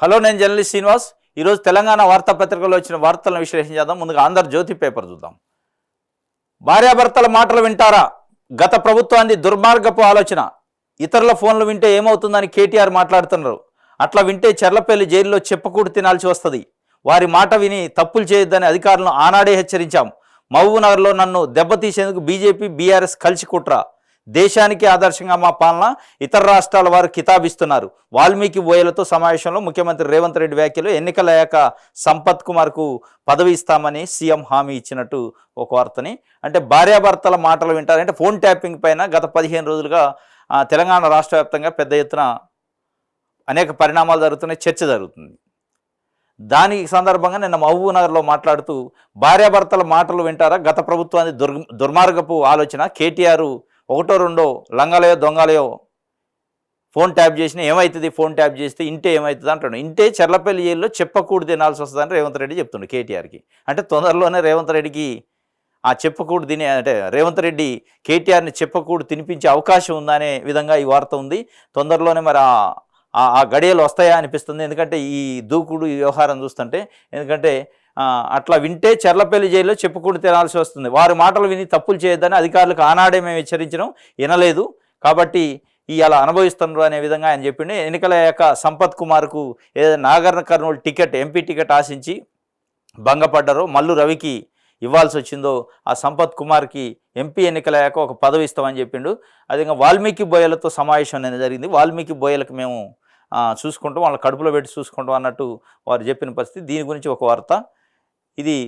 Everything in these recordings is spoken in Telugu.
హలో, నేను జర్నలిస్ట్ శ్రీనివాస్. ఈరోజు తెలంగాణ వార్తాపత్రికలో వచ్చిన వార్తలను విశ్లేషణ చేద్దాం. ముందుగా ఆంధ్రజ్యోతి పేపర్ చూద్దాం. భార్యాభర్తల మాటలు వింటారా? గత ప్రభుత్వాన్ని దుర్మార్గపు ఆలోచన. ఇతరుల ఫోన్లు వింటే ఏమవుతుందని కేటీఆర్ మాట్లాడుతున్నారు. అట్లా వింటే చెర్లపల్లి జైల్లో చెప్పకూడు తినాల్సి వస్తుంది. వారి మాట విని తప్పులు చేయొద్దని అధికారులను ఆనాడే హెచ్చరించాం. మహబూబ్నగర్లో నన్ను దెబ్బతీసేందుకు బీజేపీ బీఆర్ఎస్ కలిసి కుట్ర. దేశానికి ఆదర్శంగా మా పాలన, ఇతర రాష్ట్రాల వారు కితాబిస్తున్నారు. వాల్మీకి బోయలతో సమావేశంలో ముఖ్యమంత్రి రేవంత్ రెడ్డి వ్యాఖ్యలు. ఎన్నికలయ్యాక సంపత్ కుమార్కు పదవి ఇస్తామని సీఎం హామీ ఇచ్చినట్టు ఒక వార్తని. అంటే భార్యాభర్తల మాటలు వింటారంటే ఫోన్ ట్యాపింగ్ పైన గత 15 రోజులుగా తెలంగాణ రాష్ట్ర వ్యాప్తంగా పెద్ద ఎత్తున అనేక పరిణామాలు జరుగుతున్నాయి, చర్చ జరుగుతుంది. దాని సందర్భంగా నిన్న మహబూబ్నగర్లో మాట్లాడుతూ భార్యాభర్తల మాటలు వింటారా? గత ప్రభుత్వాన్ని దుర్మార్గపు ఆలోచన. కేటీఆర్ ఒకటో రెండో లంగాలయో దొంగలయో ఫోన్ ట్యాప్ చేసినా ఏమవుతుంది, ఫోన్ ట్యాప్ చేస్తే ఇంటే ఏమవుతుంది అంటాడు. ఇంటే చెర్లపల్లి జైల్లో చెప్పకూడదు తినాల్సి వస్తుందని రేవంత్ రెడ్డి చెప్తుండే కేటీఆర్కి. అంటే తొందరలోనే రేవంత్ రెడ్డికి ఆ చెప్పకూడదు తినే అంటే రేవంత్ రెడ్డి కేటీఆర్ని చెప్పకూడదు తినిపించే అవకాశం ఉందనే విధంగా ఈ వార్త ఉంది. తొందరలోనే మరి ఆ గడియలు వస్తాయా అనిపిస్తుంది. ఎందుకంటే ఈ దూకుడు ఈ వ్యవహారం చూస్తుంటే, ఎందుకంటే అట్లా వింటే చెర్లపల్లి జైల్లో చెప్పుకుంటూ తినాల్సి వస్తుంది. వారి మాటలు విని తప్పులు చేయొద్దని అధికారులకు ఆనాడే మేము హెచ్చరించడం వినలేదు, కాబట్టి అలా అనుభవిస్తున్నారు అనే విధంగా ఆయన చెప్పిండు. ఎన్నికలయ్యాక సంపత్ కుమార్కు ఏదైనా Nagar Kurnool ticket, MP ticket ఆశించి భంగపడ్డారో, మల్లు రవికి ఇవ్వాల్సి వచ్చిందో ఆ సంపత్ కుమార్కి ఎంపీ ఎన్నికలయ్యాక ఒక పదవి ఇస్తామని చెప్పిండు. అదేవిధంగా వాల్మీకి బోయలతో సమావేశం అనేది జరిగింది. వాల్మీకి బోయలకు మేము చూసుకుంటాం, వాళ్ళ కడుపులో పెట్టి చూసుకుంటాం అన్నట్టు వారు చెప్పిన పరిస్థితి. దీని గురించి ఒక వార్త ఇది.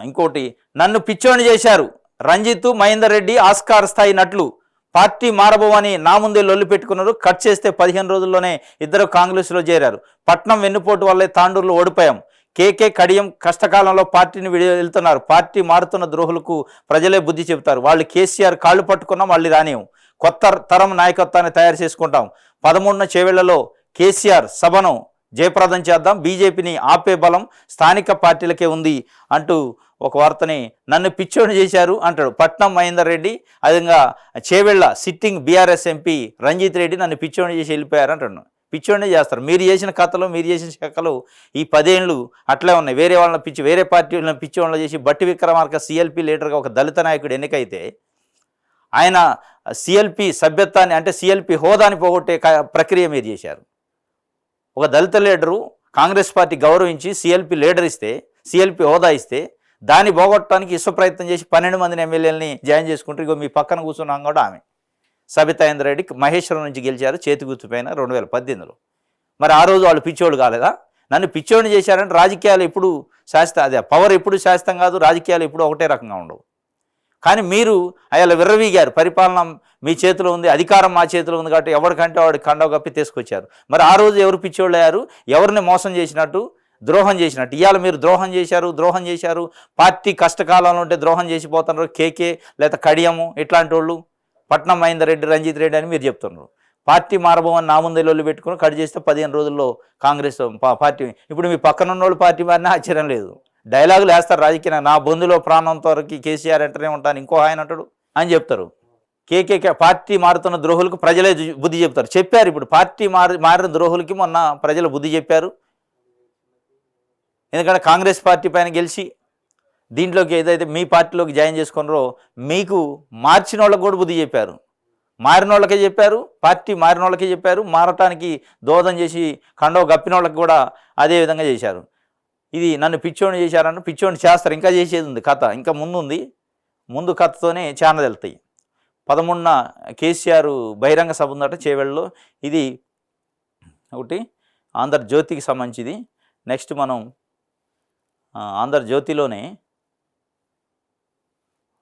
ఇంకోటి, నన్ను పిచ్చోని చేశారు. రంజిత్, మహేందర్ రెడ్డి ఆస్కార్ స్థాయి నటులు పార్టీ మారబోవని నా ముందే లొల్లి పెట్టుకున్నారు. కట్ చేస్తే 15 రోజుల్లోనే ఇద్దరు కాంగ్రెస్లో చేరారు. పట్నం వెన్నుపోటు వల్లే తాండూరులో ఓడిపోయాం. కేకే కడియం కష్టకాలంలో పార్టీని వెళ్తున్నారు. పార్టీ మారుతున్న ద్రోహులకు ప్రజలే బుద్ధి చెబుతారు. వాళ్ళు కేసీఆర్ కాళ్ళు పట్టుకున్నా మళ్ళీ రానియం. కొత్త తరం నాయకత్వాన్ని తయారు చేసుకుంటాం. 13న చేవెళ్లలో కేసీఆర్ సభను జయప్రదం చేద్దాం. బీజేపీని ఆపే బలం స్థానిక పార్టీలకే ఉంది అంటూ ఒక వార్తని. నన్ను పిచ్చోని చేశారు అంటాడు పట్నం మహేందర్ రెడ్డి. అదేవిధంగా Chevella sitting BRS MP Ranjith Reddy నన్ను పిచ్చోని చేసి వెళ్ళిపోయారు అంటాడు. పిచ్చోనే చేస్తారు. మీరు చేసిన కథలు, మీరు చేసిన శాఖలు ఈ 10 ఏళ్ళు అట్లే ఉన్నాయి. వేరే వాళ్ళని పిచ్చి, వేరే పార్టీ వాళ్ళని పిచ్చి వాళ్ళని చేసి బట్టి విక్రమార్క సిఎల్పి లీడర్గా ఒక దళిత నాయకుడు ఎన్నికైతే ఆయన సిఎల్పి సభ్యత్వాన్ని అంటే సిఎల్పి హోదాని పోగొట్టే ప్రక్రియ మీరు చేశారు. ఒక దళిత లీడరు కాంగ్రెస్ పార్టీ గౌరవించి సిఎల్పి లీడర్ ఇస్తే, సిఎల్పి హోదా ఇస్తే దాన్ని పోగొట్టడానికి ప్రయత్నం చేసి 12 మందిని ఎమ్మెల్యేలని జాయిన్ చేసుకుంటారు. ఇగో మీ పక్కన కూర్చున్నాం కూడా ఆమె సబితాయింద్ర రెడ్డి మహేశ్వరం నుంచి గెలిచారు చేతి గుర్తుపైన 2018లో. మరి ఆ రోజు వాళ్ళు పిచ్చోళ్ళు కాలేదా? నన్ను పిచ్చోడిని చేశారంటే రాజకీయాలు ఎప్పుడు అదే పవర్ ఎప్పుడు శాశ్వతం కాదు, రాజకీయాలు ఎప్పుడు ఒకటే రకంగా ఉండవు. కానీ మీరు అలా విర్రవీగారు. పరిపాలన మీ చేతిలో ఉంది, అధికారం మా చేతిలో ఉంది కాబట్టి ఎవరికంటే వాడికి కండవ కప్పి తీసుకొచ్చారు. మరి ఆ రోజు ఎవరు పిచ్చోళ్ళు అయ్యారు? ఎవరిని మోసం చేసినట్టు, ద్రోహం చేసినట్టు. ఇవాళ మీరు ద్రోహం చేశారు. పార్టీ కష్టకాలంలో ఉంటే ద్రోహం చేసిపోతున్నారు. కేకే లేదా కడియము ఇట్లాంటి వాళ్ళు, పట్నం మహేందర్ రెడ్డి, రంజిత్ రెడ్డి అని మీరు చెప్తున్నారు. పార్టీ మారబోమని నా ముందే లొల్లి పెట్టుకుని కట్ చేస్తే 15 రోజుల్లో కాంగ్రెస్ పార్టీ. ఇప్పుడు మీ పక్కన ఉన్నోళ్ళు పార్టీ మారినా ఆశ్చర్యం లేదు. డైలాగులు వేస్తారు రాజకీయ. నా బొందులో ప్రాణంతో వరకు కేసీఆర్ అంటేనే ఉంటాను, ఇంకో ఆయన అంటాడు అని చెప్తారు. కేకే పార్టీ మారుతున్న ద్రోహులకు ప్రజలే బుద్ధి చెప్తారు. చెప్పారు ఇప్పుడు పార్టీ మారిన ద్రోహులకి మొన్న ప్రజలు బుద్ధి చెప్పారు. ఎందుకంటే కాంగ్రెస్ పార్టీ పైన గెలిచి దీంట్లోకి ఏదైతే మీ పార్టీలోకి జాయిన్ చేసుకున్నారో మీకు మార్చిన వాళ్ళకి కూడా బుద్ధి చెప్పారు. మారిన వాళ్ళకే చెప్పారు, పార్టీ మారిన వాళ్ళకే చెప్పారు. మారటానికి దోహదం చేసి కండవ గప్పిన వాళ్ళకి కూడా అదే విధంగా చేశారు. ఇది నన్ను పిచ్చోని చేశారని పిచ్చోని చేస్తారు. ఇంకా చేసేది ఉంది కథ, ఇంకా ముందుంది. ముందు కథతోనే ఛానల్ వెళ్తాయి. 13న కేసీఆర్ బహిరంగ సభ ఉందట చేవెళ్ళలో. ఇది ఒకటి ఆంధ్రజ్యోతికి సంబంధించింది. నెక్స్ట్ మనం ఆంధ్రజ్యోతిలోనే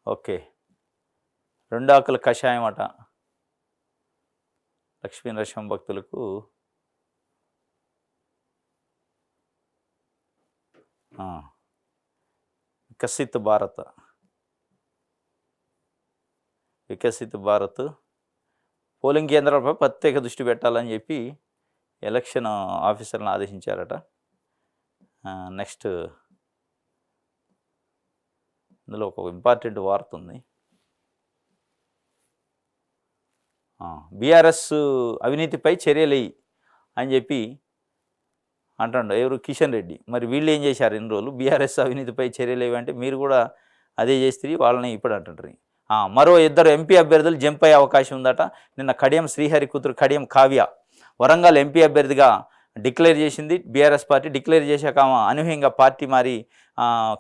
ఓకే 2 ఆకుల కషాయం అట లక్ష్మీ నరసింహ భక్తులకు వికసిత్ భారత్ పోలింగ్ కేంద్రాలపై ప్రత్యేక దృష్టి పెట్టాలని చెప్పి ఎలక్షన్ ఆఫీసర్లను ఆదేశించారట. నెక్స్ట్ ఇందులో ఒక ఇంపార్టెంట్ వార్త ఉంది. బీఆర్ఎస్ అవినీతిపై చర్యలు అని చెప్పి అంటాడు ఎవరు కిషన్ రెడ్డి. మరి వీళ్ళు ఏం చేశారు ఇన్ని రోజులు? బీఆర్ఎస్ అవినీతిపై చర్యలు ఏవంటే మీరు కూడా అదే చేస్తే వాళ్ళని ఇప్పుడు అంటుంటారు. మరో 2 ఎంపీ అభ్యర్థులు జంప్ అయ్యే అవకాశం ఉందట. నిన్న కడియం శ్రీహరి కూతురు కడియం కావ్య వరంగల్ ఎంపీ అభ్యర్థిగా డిక్లేర్ చేసింది. బీఆర్ఎస్ పార్టీ డిక్లేర్ చేశాక అనూహ్యంగా పార్టీ మారి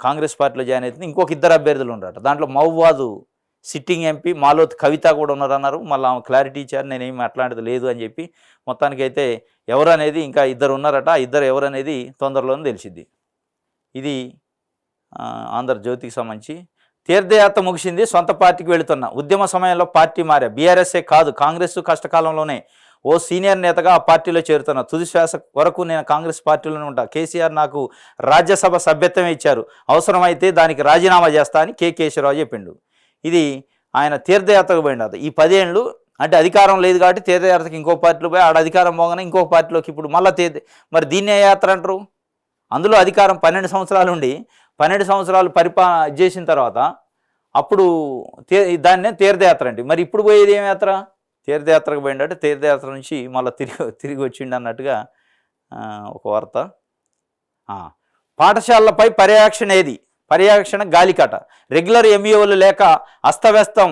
కాంగ్రెస్ పార్టీలో జాయిన్ అవుతుంది. ఇంకొక 2 అభ్యర్థులు ఉన్నారట. దాంట్లో మహబూబాదు సిట్టింగ్ ఎంపీ మాలోత్ కవిత కూడా ఉన్నారన్నారు. మళ్ళీ ఆమె క్లారిటీ ఇచ్చారు, నేనేమి అట్లాంటిది లేదు అని చెప్పి. మొత్తానికైతే ఎవరు అనేది ఇంకా 2 ఉన్నారట. 2 ఎవరు అనేది తొందరలోనే తెలిసిద్ది. ఇది ఆంధ్రజ్యోతికి సంబంధించి. తీర్థయాత్ర ముగిసింది, సొంత పార్టీకి వెళుతున్న. ఉద్యమ సమయంలో పార్టీ మారా. బీఆర్ఎస్ఏ కాదు, కాంగ్రెస్ కష్టకాలంలోనే ఓ సీనియర్ నేతగా ఆ పార్టీలో చేరుతున్నా. తుది శ్వాస వరకు నేను కాంగ్రెస్ పార్టీలోనే ఉంటా. కేసీఆర్ నాకు రాజ్యసభ సభ్యత్వమే ఇచ్చారు, అవసరమైతే దానికి రాజీనామా చేస్తా అని కేశవరావు చెప్పిండు. ఇది ఆయన తీర్థయాత్రకు పోయినాడు. ఈ 10 ఏళ్ళు అంటే అధికారం లేదు కాబట్టి తీర్థయాత్రకి ఇంకో పార్టీలో పోయి ఆడ అధికారం పోగానే ఇంకో పార్టీలోకి ఇప్పుడు మళ్ళీ మరి దీన్నే యాత్ర అంటారు. అందులో అధికారం 12 సంవత్సరాలు ఉండి 12 సంవత్సరాలు చేసిన తర్వాత అప్పుడు దాన్నే తీర్థయాత్ర అండి. మరి ఇప్పుడు పోయేది ఏం యాత్ర? తీర్థయాత్రకు పోయిందంటే తీర్థయాత్ర నుంచి మళ్ళీ తిరిగి వచ్చిండు అన్నట్టుగా ఒక వార్త. పాఠశాలలపై పర్యవేక్షణ ఏది? పర్యవేక్షణ గాలికట. రెగ్యులర్ ఎంఈఓలు లేక అస్తవ్యస్తం.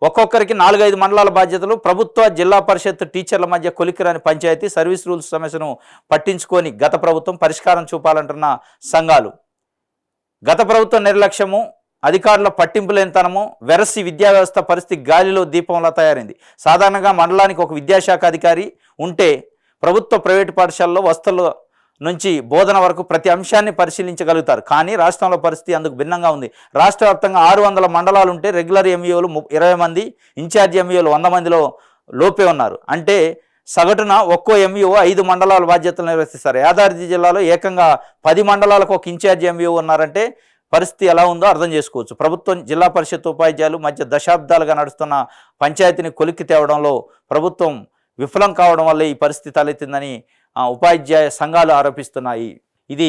ఒక్కొక్కరికి 4-5 మండలాల బాధ్యతలు. ప్రభుత్వ జిల్లా పరిషత్ టీచర్ల మధ్య కొలికిరాని పంచాయతీ. సర్వీస్ రూల్స్ సమస్యను పట్టించుకొని గత ప్రభుత్వం పరిష్కారం చూపాలంటున్న సంఘాలు. గత ప్రభుత్వ నిర్లక్ష్యము, అధికారుల పట్టింపు లేనితనము, వెరసి విద్యా వ్యవస్థ పరిస్థితి గాలిలో దీపంలా తయారైంది. సాధారణంగా మండలానికి ఒక విద్యాశాఖ అధికారి ఉంటే ప్రభుత్వ ప్రైవేటు పాఠశాలలో వస్తువుల నుంచి బోధన వరకు ప్రతి అంశాన్ని పరిశీలించగలుగుతారు. కానీ రాష్ట్రంలో పరిస్థితి అందుకు భిన్నంగా ఉంది. రాష్ట్ర వ్యాప్తంగా 600 మండలాలు ఉంటే రెగ్యులర్ ఎంఈఓలు 20 మంది, ఇన్ఛార్జ్ ఎంఈఓలు 100 మందిలో లోపే ఉన్నారు. అంటే సగటున ఒక్కో ఎంఈఓ 5 మండలాల బాధ్యతలు నిర్వహిస్తారు. యాదాద్రి జిల్లాలో ఏకంగా 10 మండలాలకు ఒక ఇన్ఛార్జ్ ఎంఈఓ ఉన్నారంటే పరిస్థితి ఎలా ఉందో అర్థం చేసుకోవచ్చు. ప్రభుత్వం జిల్లా పరిషత్ ఉపాధ్యాయులు మధ్య దశాబ్దాలుగా నడుస్తున్న పంచాయతీని కొలిక్కి తేవడంలో ప్రభుత్వం విఫలం కావడం వల్లే ఈ పరిస్థితి తలెత్తిందని ఉపాధ్యాయ సంఘాలు ఆరోపిస్తున్నాయి. ఇది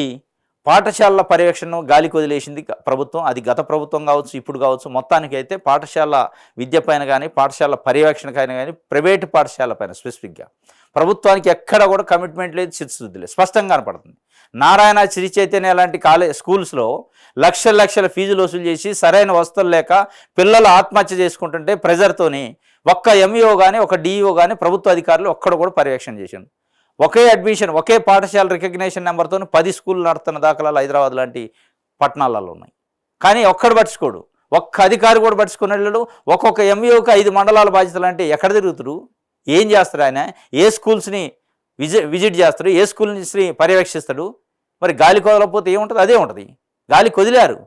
పాఠశాలల పర్యవేక్షణను గాలికి వదిలేసింది ప్రభుత్వం. అది గత ప్రభుత్వం కావచ్చు, ఇప్పుడు కావచ్చు. మొత్తానికైతే పాఠశాల విద్య పైన కానీ, పాఠశాల పర్యవేక్షణకైనా కానీ, ప్రైవేటు పాఠశాల పైన స్పెసిఫిక్గా ప్రభుత్వానికి ఎక్కడ కూడా కమిట్మెంట్ లేదు, చిత్తశుద్ధి లేదు, స్పష్టంగా కనపడుతుంది. నారాయణ, శ్రీ చైతన్య లాంటి స్కూల్స్లో లక్షల ఫీజులు వసూలు చేసి సరైన వసతులు లేక పిల్లలు ఆత్మహత్య చేసుకుంటుంటే ప్రెజర్తోని ఒక్క ఎంఈఓ కానీ, ఒక డిఈఓ కానీ, ప్రభుత్వ అధికారులు ఒక్కడ కూడా పర్యవేక్షణ చేశారు. ఒకే అడ్మిషన్, ఒకే పాఠశాల రికగ్నేషన్ నెంబర్తో 10 స్కూళ్ళు నడుతున్న దాఖలాలు హైదరాబాద్ లాంటి పట్టణాలలో ఉన్నాయి. కానీ ఒక్కడు పట్టించుకోడు, ఒక్క అధికారి కూడా పట్టించుకునేళ్ళు. ఒక్కొక్క ఎంఈఓకి 5 మండలాల బాధ్యతలు అంటే ఎక్కడ తిరుగుతారు? ఏం చేస్తారు ఆయన? ఏ స్కూల్స్ని విజిట్ చేస్తాడు? ఏ స్కూల్ని పర్యవేక్షిస్తాడు? మరి గాలి కొదలకపోతే ఏముంటుంది? అదే ఉంటుంది. గాలి కొదిలారు.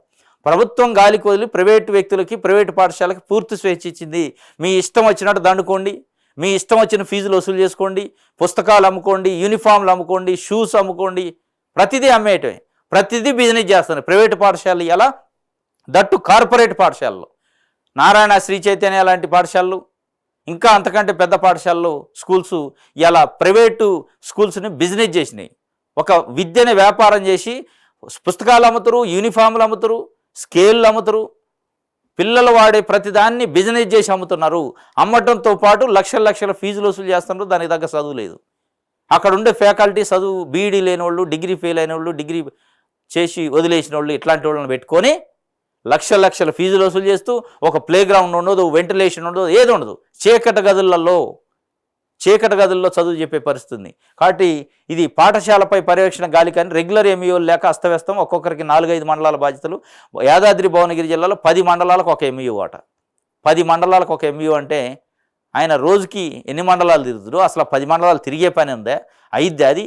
ప్రభుత్వం గాలి కొదిలి ప్రైవేటు వ్యక్తులకి, ప్రైవేటు పాఠశాలకి పూర్తి స్వేచ్ఛ ఇచ్చింది. మీ ఇష్టం వచ్చినట్టు దండుకోండి, మీ ఇష్టం వచ్చిన ఫీజులు వసూలు చేసుకోండి, పుస్తకాలు అమ్ముకోండి, యూనిఫామ్లు అమ్ముకోండి, షూస్ అమ్ముకోండి, ప్రతిదీ అమ్మేయటమే, ప్రతిదీ బిజినెస్ చేస్తున్నారు ప్రైవేటు పాఠశాలలు. ఎలా? దట్టు కార్పొరేట్ పాఠశాలలు, నారాయణ, శ్రీ చైతన్య లాంటి పాఠశాలలు, ఇంకా అంతకంటే పెద్ద పాఠశాలలు, స్కూల్స్ ఇలా ప్రైవేటు స్కూల్స్ని బిజినెస్ చేసినాయి. ఒక విద్యని వ్యాపారం చేసి పుస్తకాలు అమ్ముతారు, యూనిఫామ్లు అమ్ముతారు, స్కేళ్ళు అమ్ముతారు, పిల్లలు వాడే ప్రతిదాన్ని బిజినెస్ చేసి అమ్ముతున్నారు. అమ్మటంతో పాటు లక్షల ఫీజులు వసూలు చేస్తున్నారు. దానికి తగ్గ చదువు లేదు. అక్కడ ఉండే ఫ్యాకల్టీ చదువు బీఈడీ లేని వాళ్ళు, డిగ్రీ ఫెయిల్ అయిన వాళ్ళు, డిగ్రీ చేసి వదిలేసిన వాళ్ళు, ఇట్లాంటి వాళ్ళని పెట్టుకొని లక్షల ఫీజులు వసూలు చేస్తూ ఒక ప్లే గ్రౌండ్ ఉండదు, వెంటిలేషన్ ఉండదు, ఏది ఉండదు. చీకటి గదుల్లో చదువు చెప్పే పరిస్థితుంది. కాబట్టి ఇది పాఠశాలపై పర్యవేక్షణ గాలి. కానీ రెగ్యులర్ ఎంఈఓలు లేక అస్తవ్యస్తం. ఒక్కొక్కరికి 4-5 మండలాల బాధ్యతలు. యాదాద్రి భువనగిరి జిల్లాలో 10 మండలాలకు ఒక ఎంఈఓ అట. 10 మండలాలకు ఒక ఎంఈఓ అంటే ఆయన రోజుకి ఎన్ని మండలాలు తిరుగుతారు? అసలు 10 మండలాలు తిరిగే పని ఉందా? అయిద్ది అది?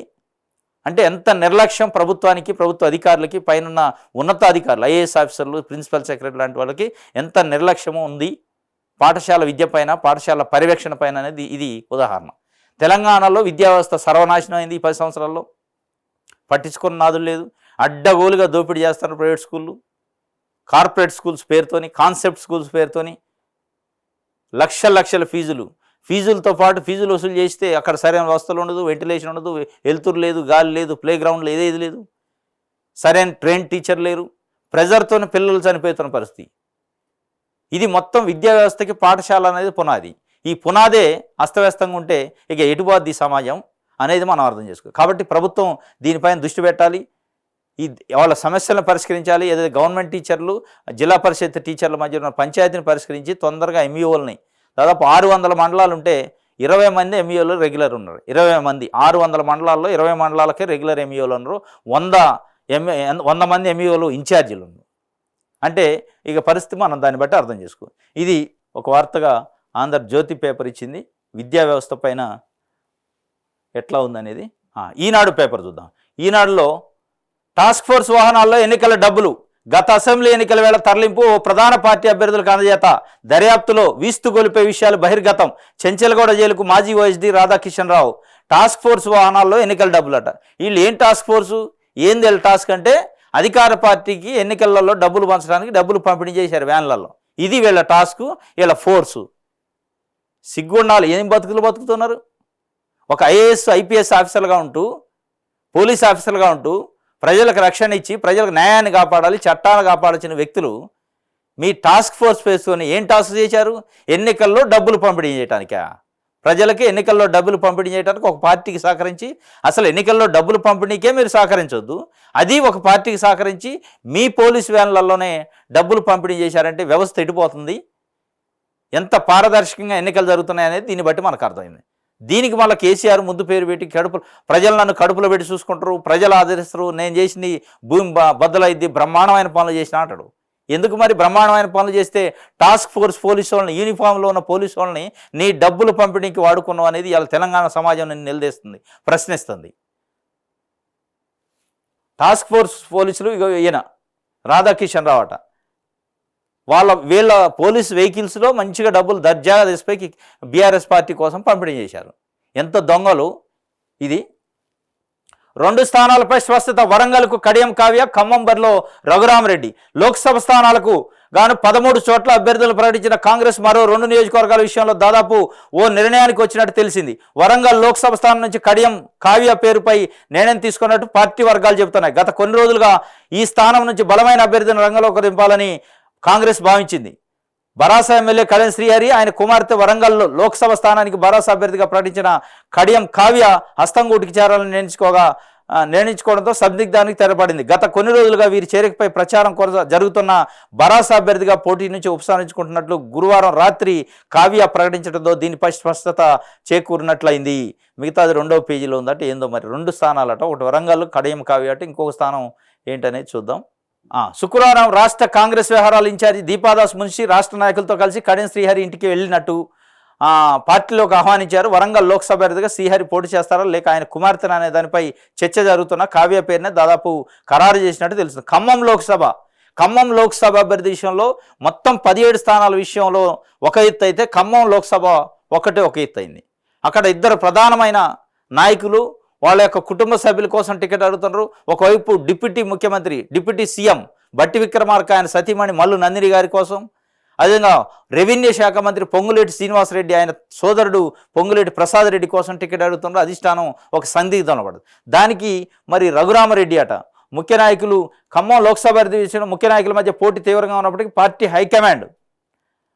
అంటే ఎంత నిర్లక్ష్యం ప్రభుత్వానికి, ప్రభుత్వ అధికారులకి, పైన ఉన్నతాధికారులు, ఐఏఎస్ ఆఫీసర్లు, ప్రిన్సిపల్ సెక్రటరీ లాంటి వాళ్ళకి ఎంత నిర్లక్ష్యమో ఉంది పాఠశాల విద్య పైన, పాఠశాల పర్యవేక్షణ పైన అనేది ఇది ఉదాహరణ. తెలంగాణలో విద్యా వ్యవస్థ సర్వనాశనం అయింది ఈ 10 సంవత్సరాల్లో. పట్టించుకున్న నాదులు లేదు. అడ్డగోలుగా దోపిడీ చేస్తారు ప్రైవేట్ స్కూళ్ళు, కార్పొరేట్ స్కూల్స్ పేరుతోని, కాన్సెప్ట్ స్కూల్స్ పేరుతోని లక్షల ఫీజులతో పాటు ఫీజులు వసూలు చేస్తే అక్కడ సరైన వసతులు ఉండదు, వెంటిలేషన్ ఉండదు, వెలుతురు లేదు, గాలి లేదు, ప్లే గ్రౌండ్లు ఏదేది లేదు, సరైన ట్రైన్ టీచర్ లేరు, ప్రెజర్తో పిల్లలు చనిపోతున్న పరిస్థితి. ఇది మొత్తం విద్యా వ్యవస్థకి పాఠశాల అనేది పునాది. ఈ పునాదే అస్తవ్యస్తంగా ఉంటే ఇక ఎటుపోద్ది సమాజం? అనేది మనం అర్థం చేసుకోవాలి. కాబట్టి ప్రభుత్వం దీనిపైన దృష్టి పెట్టాలి, ఈ వాళ్ళ సమస్యలను పరిష్కరించాలి. ఏదైతే గవర్నమెంట్ టీచర్లు, జిల్లా పరిషత్ టీచర్ల మధ్య ఉన్న పంచాయతీని పరిష్కరించి తొందరగా ఎంఈఓలని దాదాపు 600 మండలాలు ఉంటే 20 మంది ఎంఈఓలు రెగ్యులర్ ఉన్నారు. 20 మంది 600 మండలాల్లో 20 మండలాలకే రెగ్యులర్ ఎంఈఓలు ఉన్నారు. 100 మంది ఎంఈఓలు ఇన్ఛార్జీలు ఉన్నారు. అంటే ఇక పరిస్థితి మనం దాన్ని బట్టి అర్థం చేసుకో. ఇది ఒక వార్తగా ఆంధ్రజ్యోతి పేపర్ ఇచ్చింది. విద్యా వ్యవస్థ పైన ఎట్లా ఉందనేది. ఈనాడు పేపర్ చూద్దాం. ఈనాడులో టాస్క్ ఫోర్స్ వాహనాల్లో ఎన్నికల డబ్బులు, గత అసెంబ్లీ ఎన్నికల వేళ తరలింపు, ప్రధాన పార్టీ అభ్యర్థులకు అందజేత, దర్యాప్తులో వీస్తు గొలిపే విషయాలు బహిర్గతం, చెంచలగూడ జైలుకు మాజీ ఓఎస్డీ రాధాకిషన్ రావు. టాస్క్ ఫోర్స్ వాహనాల్లో ఎన్నికల డబ్బులట. వీళ్ళు ఏం టాస్క్ ఫోర్సు, ఏంది టాస్క్ అంటే అధికార పార్టీకి ఎన్నికలలో డబ్బులు పంచడానికి డబ్బులు పంపిణీ చేశారు వ్యాన్లలో. ఇది వీళ్ళ టాస్క్, వీళ్ళ ఫోర్సు. సిగ్గుండాలి, ఏం బతుకుతున్నారు. ఒక ఐఏఎస్ ఐపీఎస్ ఆఫీసర్గా ఉంటూ, పోలీస్ ఆఫీసర్గా ఉంటూ ప్రజలకు రక్షణ ఇచ్చి ప్రజలకు న్యాయాన్ని కాపాడాలి, చట్టాలను కాపాడాల్సిన వ్యక్తులు మీ టాస్క్ ఫోర్స్ వేసుకొని ఏం టాస్క్ చేశారు? ఎన్నికల్లో డబ్బులు పంపిణీ చేయడానికా? ప్రజలకి ఎన్నికల్లో డబ్బులు పంపిణీ చేయడానికి ఒక పార్టీకి సహకరించి, అసలు ఎన్నికల్లో డబ్బులు పంపిణీకే మీరు సహకరించొద్దు, అది ఒక పార్టీకి సహకరించి మీ పోలీసు వ్యాన్లలోనే డబ్బులు పంపిణీ చేశారంటే వ్యవస్థ ఎడిపోతుంది. ఎంత పారదర్శకంగా ఎన్నికలు జరుగుతున్నాయి అనేది దీన్ని బట్టి మనకు అర్థమైంది. దీనికి మళ్ళీ కేసీఆర్ ముద్దు పేరు పెట్టి ప్రజలు నన్ను కడుపులో పెట్టి చూసుకుంటారు, ప్రజలు ఆదరిస్తారు, నేను చేసింది భూమి బద్దలైద్ది, బ్రహ్మాండమైన పనులు చేసిన అంటాడు. ఎందుకు మరి బ్రహ్మాండమైన పనులు చేస్తే టాస్క్ ఫోర్స్ పోలీసు వాళ్ళని, యూనిఫామ్లో ఉన్న పోలీసు వాళ్ళని నీ డబ్బులు పంపిణీకి వాడుకున్నావు అనేది ఇలా తెలంగాణ సమాజం నిలదీస్తుంది, ప్రశ్నిస్తుంది. టాస్క్ ఫోర్స్ పోలీసులు ఈయన రాధాకిషన్ రావు అట, వీళ్ళ పోలీస్ వెహికల్స్లో మంచిగా డబ్బులు దర్జాగా తీసిపోయి బీఆర్ఎస్ పార్టీ కోసం పంపిణీ చేశారు. ఎంత దొంగలు. ఇది 2 స్థానాలపై స్పష్టత, వరంగల్కు కడియం కావ్య, ఖమ్మం బరిలో రఘురామరెడ్డి. లోక్సభ స్థానాలకు గాను 13 చోట్ల అభ్యర్థులు ప్రకటించిన కాంగ్రెస్ మరో 2 నియోజకవర్గాల విషయంలో దాదాపు ఓ నిర్ణయానికి వచ్చినట్టు తెలిసింది. వరంగల్ లోక్సభ స్థానం నుంచి కడియం కావ్య పేరుపై నిర్ణయం తీసుకున్నట్టు పార్టీ వర్గాలు చెబుతున్నాయి. గత కొన్ని రోజులుగా ఈ స్థానం నుంచి బలమైన అభ్యర్థిని రంగంలోకి దింపాలని కాంగ్రెస్ భావించింది. బరాస ఎమ్మెల్యే కళ్యాణ్ శ్రీహరి, ఆయన కుమార్తె వరంగల్లో లోక్సభ స్థానానికి బరాస అభ్యర్థిగా ప్రకటించిన కడియం కావ్య హస్తంగూటికి చేరాలని నిర్ణయించుకోవడంతో సందిగ్ధానికి తెరపడింది. గత కొన్ని రోజులుగా వీరి చేరికపై ప్రచారం జరుగుతున్న బరాస అభ్యర్థిగా పోటీ నుంచి ఉపసంహరించుకుంటున్నట్లు గురువారం రాత్రి కావ్య ప్రకటించడంతో దీనిపై స్పష్టత చేకూరినట్లయింది. మిగతాది 2వ పేజీలో ఉందట. ఏందో మరి 2 స్థానాలట, ఒకటి వరంగల్ కడియం కావ్య అట, ఇంకొక స్థానం ఏంటనేది చూద్దాం. శుక్రవారం రాష్ట్ర కాంగ్రెస్ వ్యవహారాల ఇన్ఛార్జి దీపాదాస్ మున్షి రాష్ట్ర నాయకులతో కలిసి కడియం శ్రీహరి ఇంటికి వెళ్ళినట్టు పార్టీలోకి ఆహ్వానించారు. వరంగల్ లోక్సభ అభ్యర్థిగా శ్రీహరి పోటీ చేస్తారా లేక ఆయన కుమార్తెన అనే దానిపై చర్చ జరుగుతున్న కావ్య పేరునే దాదాపు ఖరారు చేసినట్టు తెలుస్తుంది. ఖమ్మం లోక్సభ అభ్యర్థి విషయంలో మొత్తం 17 స్థానాల విషయంలో ఒక ఎత్తు అయితే ఖమ్మం లోక్సభ ఒక ఎత్తు అయింది. అక్కడ 2 ప్రధానమైన నాయకులు వాళ్ళ యొక్క కుటుంబ సభ్యుల కోసం టికెట్ అడుగుతున్నారు. ఒకవైపు డిప్యూటీ సీఎం బట్టి విక్రమార్క ఆయన సతీమణి మల్లు నందిని గారి కోసం, అదేవిధంగా రెవెన్యూ శాఖ మంత్రి పొంగులేటి శ్రీనివాసరెడ్డి ఆయన సోదరుడు పొంగులేటి ప్రసాద్ రెడ్డి కోసం టికెట్ అడుగుతున్నారు. అధిష్టానం ఒక సందిగ్ధంలో పడదు. దానికి మరి రఘురామరెడ్డి అట ముఖ్య నాయకులు. ఖమ్మం లోక్సభ విషయంలో ముఖ్య నాయకుల మధ్య పోటీ తీవ్రంగా ఉన్నప్పటికీ పార్టీ హైకమాండ్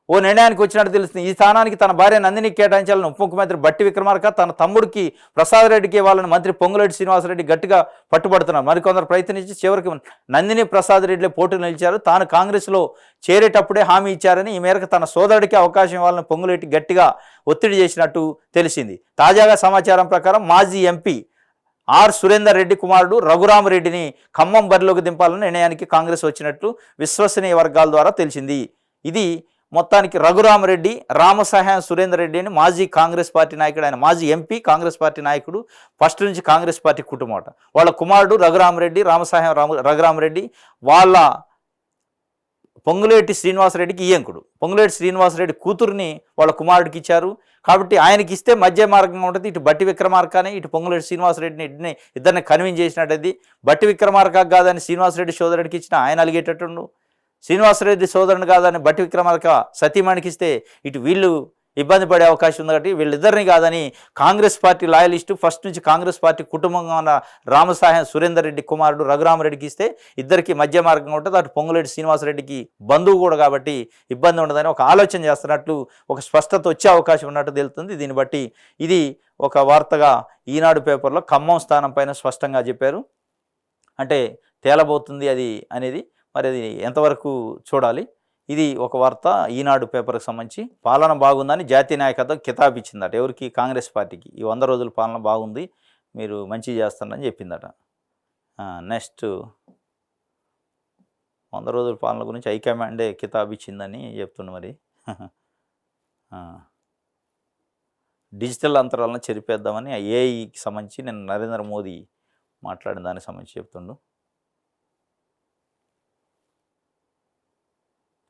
ఓ నిర్ణయానికి వచ్చినట్టు తెలుస్తుంది. ఈ స్థానానికి తన భార్య నందినికి కేటాయించాలని ఉప ముఖ్యమంత్రి బట్టి విక్రమార్క తన తమ్ముడికి ప్రసాద్ రెడ్డికి ఇవ్వాలని మంత్రి పొంగులేటి శ్రీనివాసరెడ్డి గట్టిగా పట్టుబడుతున్నారు. మరికొందరు ప్రయత్నించి చివరికి నందిని ప్రసాద్ రెడ్డిలో పోటీలు నిలిచారు. తాను కాంగ్రెస్లో చేరేటప్పుడే హామీ ఇచ్చారని, ఈ మేరకు తన సోదరుడికి అవకాశం ఇవ్వాలని పొంగులేటి గట్టిగా ఒత్తిడి చేసినట్టు తెలిసింది. తాజాగా సమాచారం ప్రకారం మాజీ ఎంపీ ఆర్ సురేందర్ రెడ్డి కుమారుడు రఘురామరెడ్డిని ఖమ్మం బరిలోకి దింపాలని నిర్ణయానికి కాంగ్రెస్ వచ్చినట్లు విశ్వసనీయ వర్గాల ద్వారా తెలిసింది. ఇది మొత్తానికి రఘురామరెడ్డి, రామసహాయం సురేందర్ రెడ్డి అని మాజీ కాంగ్రెస్ పార్టీ నాయకుడు, ఆయన మాజీ ఎంపీ, కాంగ్రెస్ పార్టీ నాయకుడు, ఫస్ట్ నుంచి కాంగ్రెస్ పార్టీ కుటుంబం అట. వాళ్ళ కుమారుడు రఘురామరెడ్డి, రామసహాయం రఘురామరెడ్డి వాళ్ళ పొంగులేటి శ్రీనివాసరెడ్డికి ఈయంకుడు. పొంగులేటి శ్రీనివాసరెడ్డి కూతుర్ని వాళ్ళ కుమారుడికి ఇచ్చారు. కాబట్టి ఆయనకి ఇస్తే మధ్య మార్గంగా ఉంటుంది. ఇటు బట్టి విక్రమార్కని ఇటు పొంగులేటి శ్రీనివాసరెడ్డిని ఇద్దరిని కన్విన్స్ చేసినట్టయితే బట్టి విక్రమార్క కాదని శ్రీనివాసరెడ్డి సోదరుడికి ఇచ్చిన ఆయన అలిగేటట్టుండు. శ్రీనివాసరెడ్డి సోదరుని కాదని బట్టి విక్రమార్క సతీమణికి ఇస్తే ఇటు వీళ్ళు ఇబ్బంది పడే అవకాశం ఉంది కాబట్టి వీళ్ళిద్దరిని కాదని కాంగ్రెస్ పార్టీ లాయలిస్టు ఫస్ట్ నుంచి కాంగ్రెస్ పార్టీ కుటుంబంగా ఉన్న రామసాయం సురేందర్ రెడ్డి కుమారుడు రఘురామరెడ్డికి ఇస్తే ఇద్దరికి మధ్య మార్గం ఉంటుంది. అటు పొంగులేటి శ్రీనివాసరెడ్డికి బంధువు కూడా కాబట్టి ఇబ్బంది ఉండదని ఒక ఆలోచన చేస్తున్నట్లు ఒక స్పష్టత వచ్చే అవకాశం ఉన్నట్టు తెలుస్తుంది. దీన్ని బట్టి ఇది ఒక వార్తగా ఈనాడు పేపర్లో ఖమ్మం స్థానం పైన స్పష్టంగా చెప్పారు. అంటే తేలబోతుంది అది అనేది, మరి అది ఎంతవరకు చూడాలి. ఇది ఒక వార్త ఈనాడు పేపర్కి సంబంధించి. పాలన బాగుందని జాతీయ నాయకత్వం కితాబ్ ఇచ్చిందట. ఎవరికి? కాంగ్రెస్ పార్టీకి. ఈ 100 రోజుల పాలన బాగుంది, మీరు మంచి చేస్తారని చెప్పిందట. నెక్స్ట్ 100 రోజుల పాలన గురించి హైకమాండే కితాబ్ ఇచ్చిందని చెప్తుండు. మరి డిజిటల్ అంతరాలను చెరిపేద్దామని ఏఐకి సంబంధించి నేను నరేంద్ర మోదీ మాట్లాడిన దానికి సంబంధించి చెప్తుండు.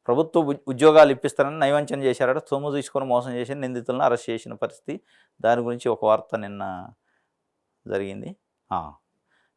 ప్రభుత్వ ఉద్యోగాలు ఇప్పిస్తారని నైవంచన చేశారట. సొమ్ము తీసుకొని మోసం చేసి నిందితులను అరెస్ట్ చేసిన పరిస్థితి. దాని గురించి ఒక వార్త నిన్న జరిగింది.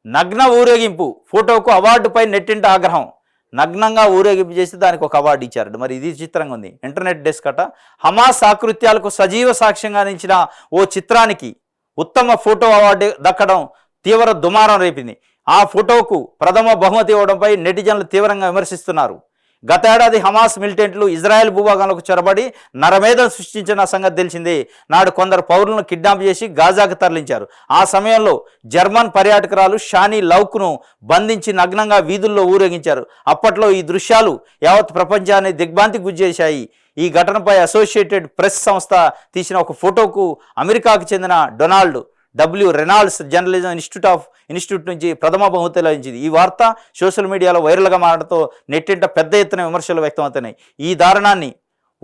నగ్న ఊరేగింపు ఫోటోకు అవార్డుపై నెట్టింట ఆగ్రహం. నగ్నంగా ఊరేగింపు చేసి దానికి ఒక అవార్డు ఇచ్చారట. మరి ఇది చిత్రంగా ఉంది. ఇంటర్నెట్ డెస్క్ అట. హమాస్ ఆకృత్యాలకు సజీవ సాక్ష్యంగా నిలిచిన ఓ చిత్రానికి ఉత్తమ ఫోటో అవార్డు దక్కడం తీవ్ర దుమారం రేపింది. ఆ ఫోటోకు ప్రథమ బహుమతి ఇవ్వడంపై నెటిజన్లు తీవ్రంగా విమర్శిస్తున్నారు. గతేడాది హమాస్ మిలిటెంట్లు ఇజ్రాయెల్ భూభాగంలోకి చొరబడి నరమేధం సృష్టించిన సంగతి తెలిసిందే. నాడు కొందరు పౌరులను కిడ్నాప్ చేసి గాజాకు తరలించారు. ఆ సమయంలో జర్మన్ పర్యాటకురాలు షానీ లౌక్ను బంధించి నగ్నంగా వీధుల్లో ఊరేగించారు. అప్పట్లో ఈ దృశ్యాలు యావత్ ప్రపంచాన్ని దిగ్భ్రాంతికి గురిచేశాయి. ఈ ఘటనపై అసోసియేటెడ్ ప్రెస్ సంస్థ తీసిన ఒక ఫోటోకు అమెరికాకు చెందిన డొనాల్డ్ రెనాల్డ్స్ జర్నలిజం ఇన్స్టిట్యూట్ నుంచి ప్రథమ బహుమతి లభించింది. ఈ వార్త సోషల్ మీడియాలో వైరల్గా మారడంతో నెట్టింట పెద్ద ఎత్తున విమర్శలు వ్యక్తమవుతున్నాయి. ఈ దారుణాన్ని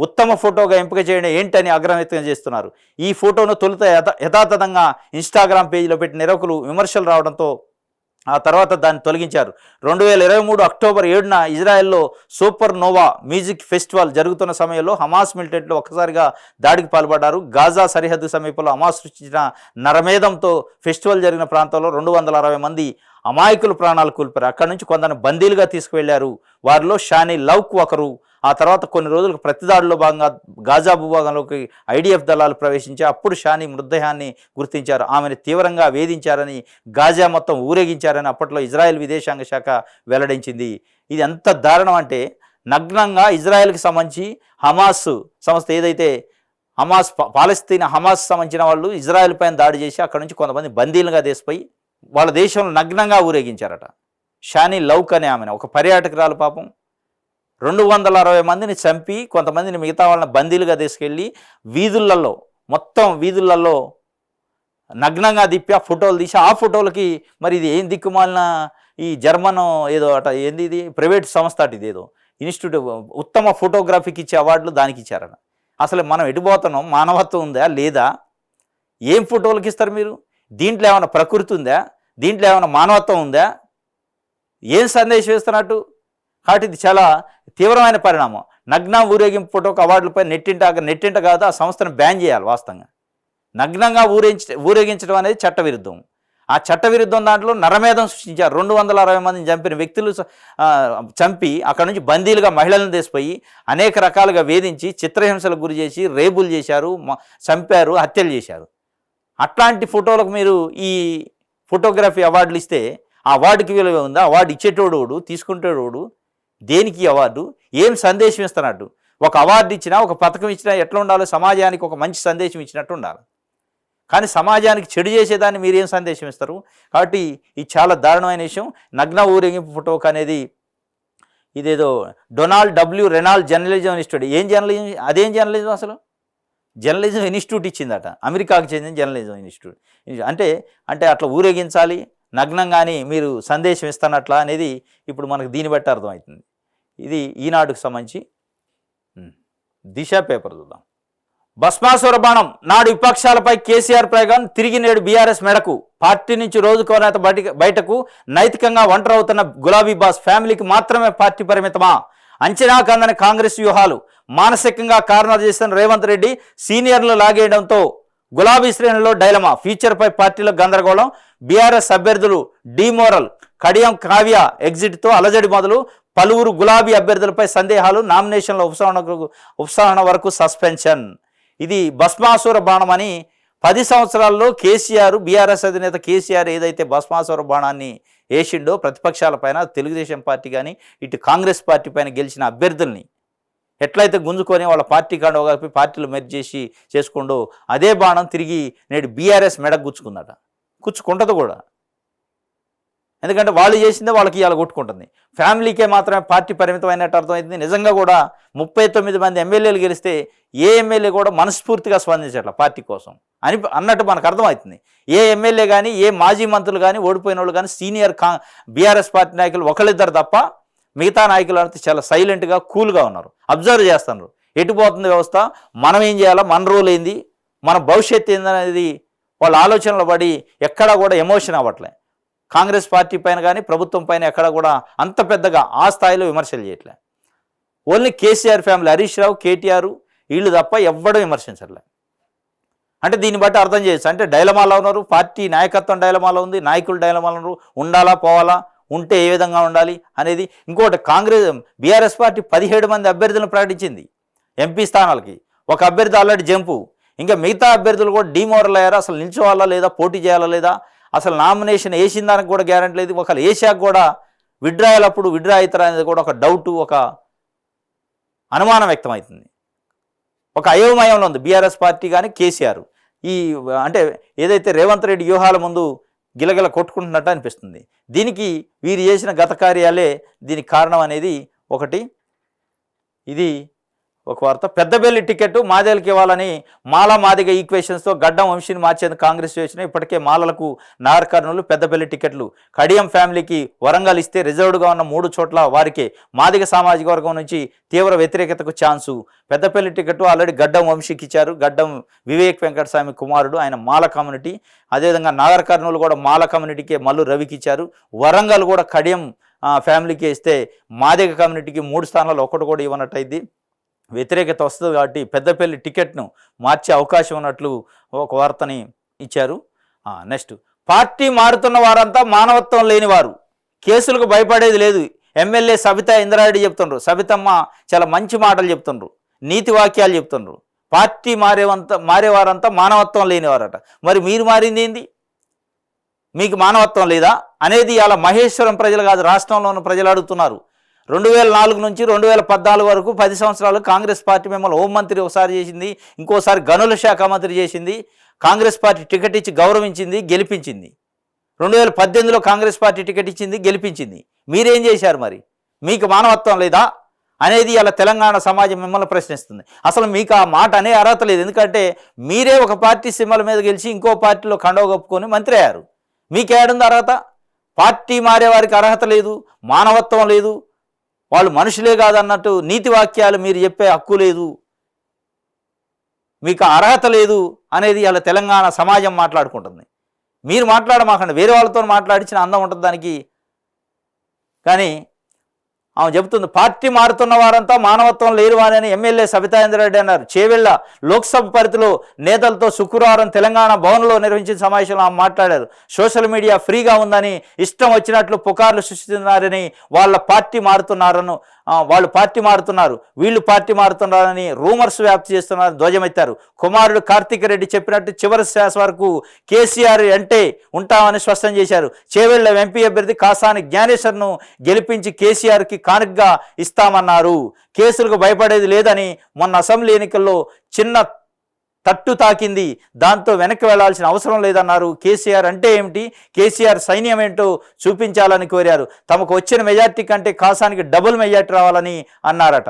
ఉత్తమ ఫోటోగా ఎంపిక చేయడం ఏంటని ఆగ్రహం వ్యక్తం చేస్తున్నారు. ఈ ఫోటోను తొలుత యథాతథంగా ఇన్స్టాగ్రామ్ పేజీలో పెట్టిన నిరకులు విమర్శలు రావడంతో ఆ తర్వాత దాన్ని తొలగించారు. 2023 అక్టోబర్ 7న ఇజ్రాయెల్లో సూపర్ నోవా మ్యూజిక్ ఫెస్టివల్ జరుగుతున్న సమయంలో హమాస్ మిలిటెంట్లు ఒక్కసారిగా దాడికి పాల్పడ్డారు. గాజా సరిహద్దు సమీపంలో హమాస్ సృష్టించిన నరమేధంతో ఫెస్టివల్ జరిగిన ప్రాంతంలో 260 మంది అమాయకులు ప్రాణాలు కోల్పోయారు. అక్కడి నుంచి కొందరు బందీలుగా తీసుకువెళ్లారు. వారిలో షానీ లౌక్ ఒకరు. ఆ తర్వాత కొన్ని రోజులకు ప్రతిదాడిలో భాగంగా గాజా భూభాగంలోకి ఐడిఎఫ్ దళాలు ప్రవేశించి అప్పుడు షానీ మృతదేహాన్ని గుర్తించారు. ఆమెను తీవ్రంగా వేధించారని, గాజా మొత్తం ఊరేగించారని అప్పట్లో ఇజ్రాయెల్ విదేశాంగ శాఖ వెల్లడించింది. ఇది ఎంత దారుణం అంటే, నగ్నంగా ఇజ్రాయెల్కి సంబంధించి హమాస్ సంస్థ ఏదైతే పాలస్తీనా హమాస్ సంబంధించిన వాళ్ళు ఇజ్రాయెల్ పైన దాడి చేసి అక్కడ నుంచి కొంతమంది బందీలుగా తీసిపోయి వాళ్ళ దేశంలో నగ్నంగా ఊరేగించారట. షానీ లౌక్ అనే ఆమెను, ఒక పర్యాటకురాలు పాపం 260 మందిని చంపి కొంతమందిని మిగతా వాళ్ళని బందీలుగా తీసుకెళ్ళి మొత్తం వీధులలో నగ్నంగా తిప్పి ఆ ఫోటోలు తీసి ఆ ఫోటోలకి మరి ఇది ఏం దిక్కుమాలిన ఈ జర్మన్ ఏదో అట ఏంది ఇది ప్రైవేట్ సంస్థ అటు ఇదేదో ఇన్స్టిట్యూట్ ఉత్తమ ఫోటోగ్రఫీకి ఇచ్చే అవార్డులు దానికి ఇచ్చారట. అసలు మనం ఎటుపోతున్నాం? మానవత్వం ఉందా లేదా? ఏం ఫోటోలకి ఇస్తారు మీరు? దీంట్లో ఏమైనా ప్రకృతి ఉందా? దీంట్లో ఏమైనా మానవత్వం ఉందా? ఏం సందేశం ఇస్తున్నట్టు? కాబట్టి ఇది చాలా తీవ్రమైన పరిణామం. నగ్న ఊరేగింపు ఫోటోకు అవార్డులపై నెట్టింట కాదు, ఆ సంస్థను బ్యాన్ చేయాలి. వాస్తవంగా నగ్నంగా ఊరేగించడం అనేది చట్టవిరుద్ధం. ఆ చట్టవిరుద్ధం దాంట్లో నరమేధం సృష్టించారు. 260 మందిని చంపిన వ్యక్తులు చంపి అక్కడ నుంచి బందీలుగా మహిళలను తీసిపోయి అనేక రకాలుగా వేధించి చిత్రహింసలకు గురి చేసి రేపులు చేశారు, చంపారు, హత్యలు చేశారు. అట్లాంటి ఫోటోలకు మీరు ఈ ఫోటోగ్రఫీ అవార్డులు ఇస్తే ఆ అవార్డుకి విలువ ఉందా? అవార్డు ఇచ్చేటోడు తీసుకుంటేటోడు దేనికి అవార్డు? ఏం సందేశం ఇస్తున్నట్టు? ఒక అవార్డు ఇచ్చినా, ఒక పథకం ఇచ్చినా ఎట్లా ఉండాలో, సమాజానికి ఒక మంచి సందేశం ఇచ్చినట్టు ఉండాలి. కానీ సమాజానికి చెడు చేసేదాన్ని మీరేం సందేశం ఇస్తారు? కాబట్టి ఇది చాలా దారుణమైన విషయం. నగ్న ఊరేగింపు ఫోటోకు అనేది ఇదేదో డొనాల్డ్ రెనాల్డ్ జర్నలిజం ఇన్స్టిట్యూట్. ఏం జర్నలిజం? అదేం జర్నలిజం? అసలు జర్నలిజం ఇన్స్టిట్యూట్ ఇచ్చిందట, అమెరికాకు చెందిన జర్నలిజం ఇన్స్టిట్యూట్. అంటే అట్లా ఊరేగించాలి నగ్నంగాని మీరు సందేశం ఇస్తానట్లా అనేది ఇప్పుడు మనకు దీన్ని బట్టి అర్థమవుతుంది. ఇది ఈనాడుకు సంబంధించి. దిశ పేపర్ చూద్దాం. భస్మాసుర బాణం నాడు విపక్షాలపై కేసీఆర్ ప్రయోగం తిరిగి నేడు బీఆర్ఎస్ మెడకు. పార్టీ నుంచి రోజుకో నేత బయటకు. నైతికంగా ఒంటరవుతున్న గులాబీ బాస్. ఫ్యామిలీకి మాత్రమే పార్టీ పరిమితమా? అంచనా కందని కాంగ్రెస్ వ్యూహాలు. మానసికంగా కారణాలు చేసిన రేవంత్ రెడ్డి సీనియర్లు లాగేయడంతో గులాబీ శ్రేణుల్లో డైలమా. ఫ్యూచర్పై పార్టీలో గందరగోళం. బీఆర్ఎస్ అభ్యర్థులు డీమోరల్. కడియం కావ్య ఎగ్జిట్తో అలజడి మొదలు. పలువురు గులాబీ అభ్యర్థులపై సందేహాలు. నామినేషన్ల ఉపసంహరణ వరకు సస్పెన్షన్. ఇది భస్మాసుర బాణం అని 10 సంవత్సరాల్లో కేసీఆర్, బీఆర్ఎస్ అధినేత కేసీఆర్ ఏదైతే భస్మాసుర బాణాన్ని వేసిండో ప్రతిపక్షాల పైన, తెలుగుదేశం పార్టీ కానీ ఇటు కాంగ్రెస్ పార్టీ పైన గెలిచిన అభ్యర్థుల్ని ఎట్లయితే గుంజుకొని వాళ్ళ పార్టీ కాండో కలిపి పార్టీలు మెర్జ్ చేసి చేసుకుండో అదే బాణం తిరిగి నేడు బీఆర్ఎస్ మెడకు గుచ్చుకుందట. గుచ్చుకుంటుంది కూడా. ఎందుకంటే వాళ్ళు చేసిందే వాళ్ళకి ఇవాళ కొట్టుకుంటుంది. ఫ్యామిలీకే మాత్రమే పార్టీ పరిమితమైనట్టు అర్థమవుతుంది. నిజంగా కూడా 39 మంది ఎమ్మెల్యేలు గెలిస్తే ఏ ఎమ్మెల్యే కూడా మనస్ఫూర్తిగా స్పందించట్ల పార్టీ కోసం అన్నట్టు మనకు అర్థమవుతుంది. ఏ ఎమ్మెల్యే కానీ, ఏ మాజీ మంత్రులు కానీ, ఓడిపోయిన వాళ్ళు కానీ, సీనియర్ బీఆర్ఎస్ పార్టీ నాయకులు ఒకళ్ళిద్దరు తప్ప మిగతా నాయకులు అంతా చాలా సైలెంట్గా, కూల్గా ఉన్నారు. అబ్జర్వ్ చేస్తున్నారు ఎటు పోతుంది వ్యవస్థ, మనం ఏం చేయాలా, మన రోల్ ఏంది, మన భవిష్యత్తు ఏందనేది వాళ్ళ ఆలోచనలు పడి ఎక్కడా కూడా ఎమోషన్ అవ్వట్లే. కాంగ్రెస్ పార్టీ పైన కానీ ప్రభుత్వం పైన ఎక్కడ కూడా అంత పెద్దగా ఆ స్థాయిలో విమర్శలు చేయట్లే. ఓన్లీ కేసీఆర్ ఫ్యామిలీ, హరీష్ రావు, కేటీఆర్ వీళ్ళు తప్ప ఎవ్వడూ విమర్శించట్లే. అంటే దీన్ని బట్టి అర్థం చేయొచ్చు, అంటే డైలమాలో ఉన్నారు, పార్టీ నాయకత్వం డైలమాలో ఉంది, నాయకులు డైలమాలో ఉన్నారు, ఉండాలా పోవాలా, ఉంటే ఏ విధంగా ఉండాలి అనేది. ఇంకోటి బీఆర్ఎస్ పార్టీ 17 మంది అభ్యర్థులను ప్రకటించింది ఎంపీ స్థానాలకి. ఒక అభ్యర్థి ఆల్రెడీ జంపు, ఇంకా మిగతా అభ్యర్థులు కూడా డిమోరల్ అయ్యారా, అసలు నిల్చోవాలా లేదా, పోటీ చేయాలా లేదా, అసలు నామినేషన్ వేసిన దానికి కూడా గ్యారెంటీ లేదు. ఒకళ్ళు వేసాక కూడా విడ్డ్రాయల్ అప్పుడు విడ్డ్రా అవుతారా అనేది కూడా ఒక డౌట్, ఒక అనుమానం వ్యక్తమవుతుంది. ఒక అయోమయంలో ఉంది బీఆర్ఎస్ పార్టీ కానీ కేసీఆర్. అంటే ఏదైతే రేవంత్ రెడ్డి వ్యూహాల ముందు గిలగిల కొట్టుకుంటున్నట్టు అనిపిస్తుంది. దీనికి వీరు చేసిన గత కార్యాలే దీనికి కారణం అనేది ఒకటి. ఇది ఒక వార్త. పెద్దపల్లి టికెట్ మాదేలకి ఇవ్వాలని మాదిగ ఈక్వేషన్స్తో గడ్డం వంశీని మార్చేందుకు కాంగ్రెస్ యోచన. ఇప్పటికే మాలలకు నాగర్ కర్నూలు, పెద్దపల్లి టికెట్లు. కడియం ఫ్యామిలీకి వరంగల్ ఇస్తే రిజర్వ్డ్గా ఉన్న 3 చోట్ల వారికే మాదిగ సామాజిక వర్గం నుంచి తీవ్ర వ్యతిరేకతకు ఛాన్సు. పెద్దపల్లి టికెట్ ఆల్రెడీ గడ్డం వంశీకి ఇచ్చారు. గడ్డం వివేక్ వెంకటస్వామి కుమారుడు, ఆయన మాల కమ్యూనిటీ. అదేవిధంగా నాగర్ కర్నూలు కూడా మాల కమ్యూనిటీకే మల్లు రవికి ఇచ్చారు. వరంగల్ కూడా కడియం ఫ్యామిలీకి ఇస్తే మాదిగ కమ్యూనిటీకి 3 స్థానాలు ఒకటి కూడా ఇవ్వనట్టయింది. వ్యతిరేకత వస్తుంది కాబట్టి పెద్దపల్లి టికెట్ను మార్చే అవకాశం ఉన్నట్లు ఒక వార్తని ఇచ్చారు. నెక్స్ట్, పార్టీ మారుతున్న వారంతా మానవత్వం లేనివారు, కేసులకు భయపడేది లేదు. ఎమ్మెల్యే సబితా ఇంద్రారెడ్డి చెప్తుండ్రు. సబితమ్మ చాలా మంచి మాటలు చెప్తుండ్రు, నీతి వాక్యాలు చెప్తుండ్రు. పార్టీ మారేవారంతా మానవత్వం లేనివారట. మరి మీరు మారింది ఏంది? మీకు మానవత్వం లేదా అనేది ఇలా మహేశ్వరం ప్రజలు కాదు, రాష్ట్రంలో ఉన్న ప్రజలు అడుగుతున్నారు. 2004 నుంచి 2014 వరకు 10 సంవత్సరాలు కాంగ్రెస్ పార్టీ మిమ్మల్ని హోంమంత్రి ఒకసారి చేసింది, ఇంకోసారి గనుల శాఖ మంత్రి చేసింది. కాంగ్రెస్ పార్టీ టికెట్ ఇచ్చి గౌరవించింది, గెలిపించింది. 2018లో కాంగ్రెస్ పార్టీ టికెట్ ఇచ్చింది, గెలిపించింది. మీరేం చేశారు? మరి మీకు మానవత్వం లేదా అనేది ఇలా తెలంగాణ సమాజం మిమ్మల్ని ప్రశ్నిస్తుంది. అసలు మీకు ఆ మాట అనే అర్హత లేదు. ఎందుకంటే మీరే ఒక పార్టీ సింబల్ మీద గెలిచి ఇంకో పార్టీలో కండవ కప్పుకొని మంత్రి అయ్యారు. మీకేడుంది అర్హత? పార్టీ మారేవారికి అర్హత లేదు, మానవత్వం లేదు, వాళ్ళు మనుషులే కాదన్నట్టు నీతి వాక్యాలు మీరు చెప్పే హక్కు లేదు, మీకు అర్హత లేదు అనేది ఇలా తెలంగాణ సమాజం మాట్లాడుకుంటుంది. మీరు మాట్లాడమాకండి, వేరే వాళ్ళతో మాట్లాడించిన అందం ఉంటుంది దానికి. కానీ ఆమె చెబుతుంది, పార్టీ మారుతున్న వారంతా మానవత్వం లేరు అని ఎమ్మెల్యే సబితా ఇంద్రారెడ్డి అన్నారు. చేవెళ్ల లోక్సభ పరిధిలో నేతలతో శుక్రవారం తెలంగాణ భవన్లో నిర్వహించిన సమావేశంలో ఆమె మాట్లాడారు. సోషల్ మీడియా ఫ్రీగా ఉందని ఇష్టం వచ్చినట్లు పుకార్లు సృష్టిస్తున్నారని, వాళ్ళు పార్టీ మారుతున్నారు, వీళ్ళు పార్టీ మారుతున్నారని రూమర్స్ వ్యాప్తి చేస్తున్నారు ధ్వజమెత్తారు. కుమారుడు కార్తిక్ రెడ్డి చెప్పినట్టు చివరి శ్వాస వరకు కేసీఆర్ అంటే ఉంటామని స్పష్టం చేశారు. చేవెళ్ల ఎంపీ అభ్యర్థి కాసాని జ్ఞానేశ్వర్ను గెలిపించి కేసీఆర్కి కానుకగా ఇస్తామన్నారు. కేసులకు భయపడేది లేదని మొన్న అసెంబ్లీ ఎన్నికల్లో చిన్న తట్టు తాకింది, దాంతో వెనక్కి వెళ్లాల్సిన అవసరం లేదన్నారు. కేసీఆర్ అంటే ఏమిటి, కేసీఆర్ సైన్యం ఏంటో చూపించాలని కోరారు. తమకు వచ్చిన మెజార్టీ కంటే కాసానికి డబుల్ మెజార్టీ రావాలని అన్నారట.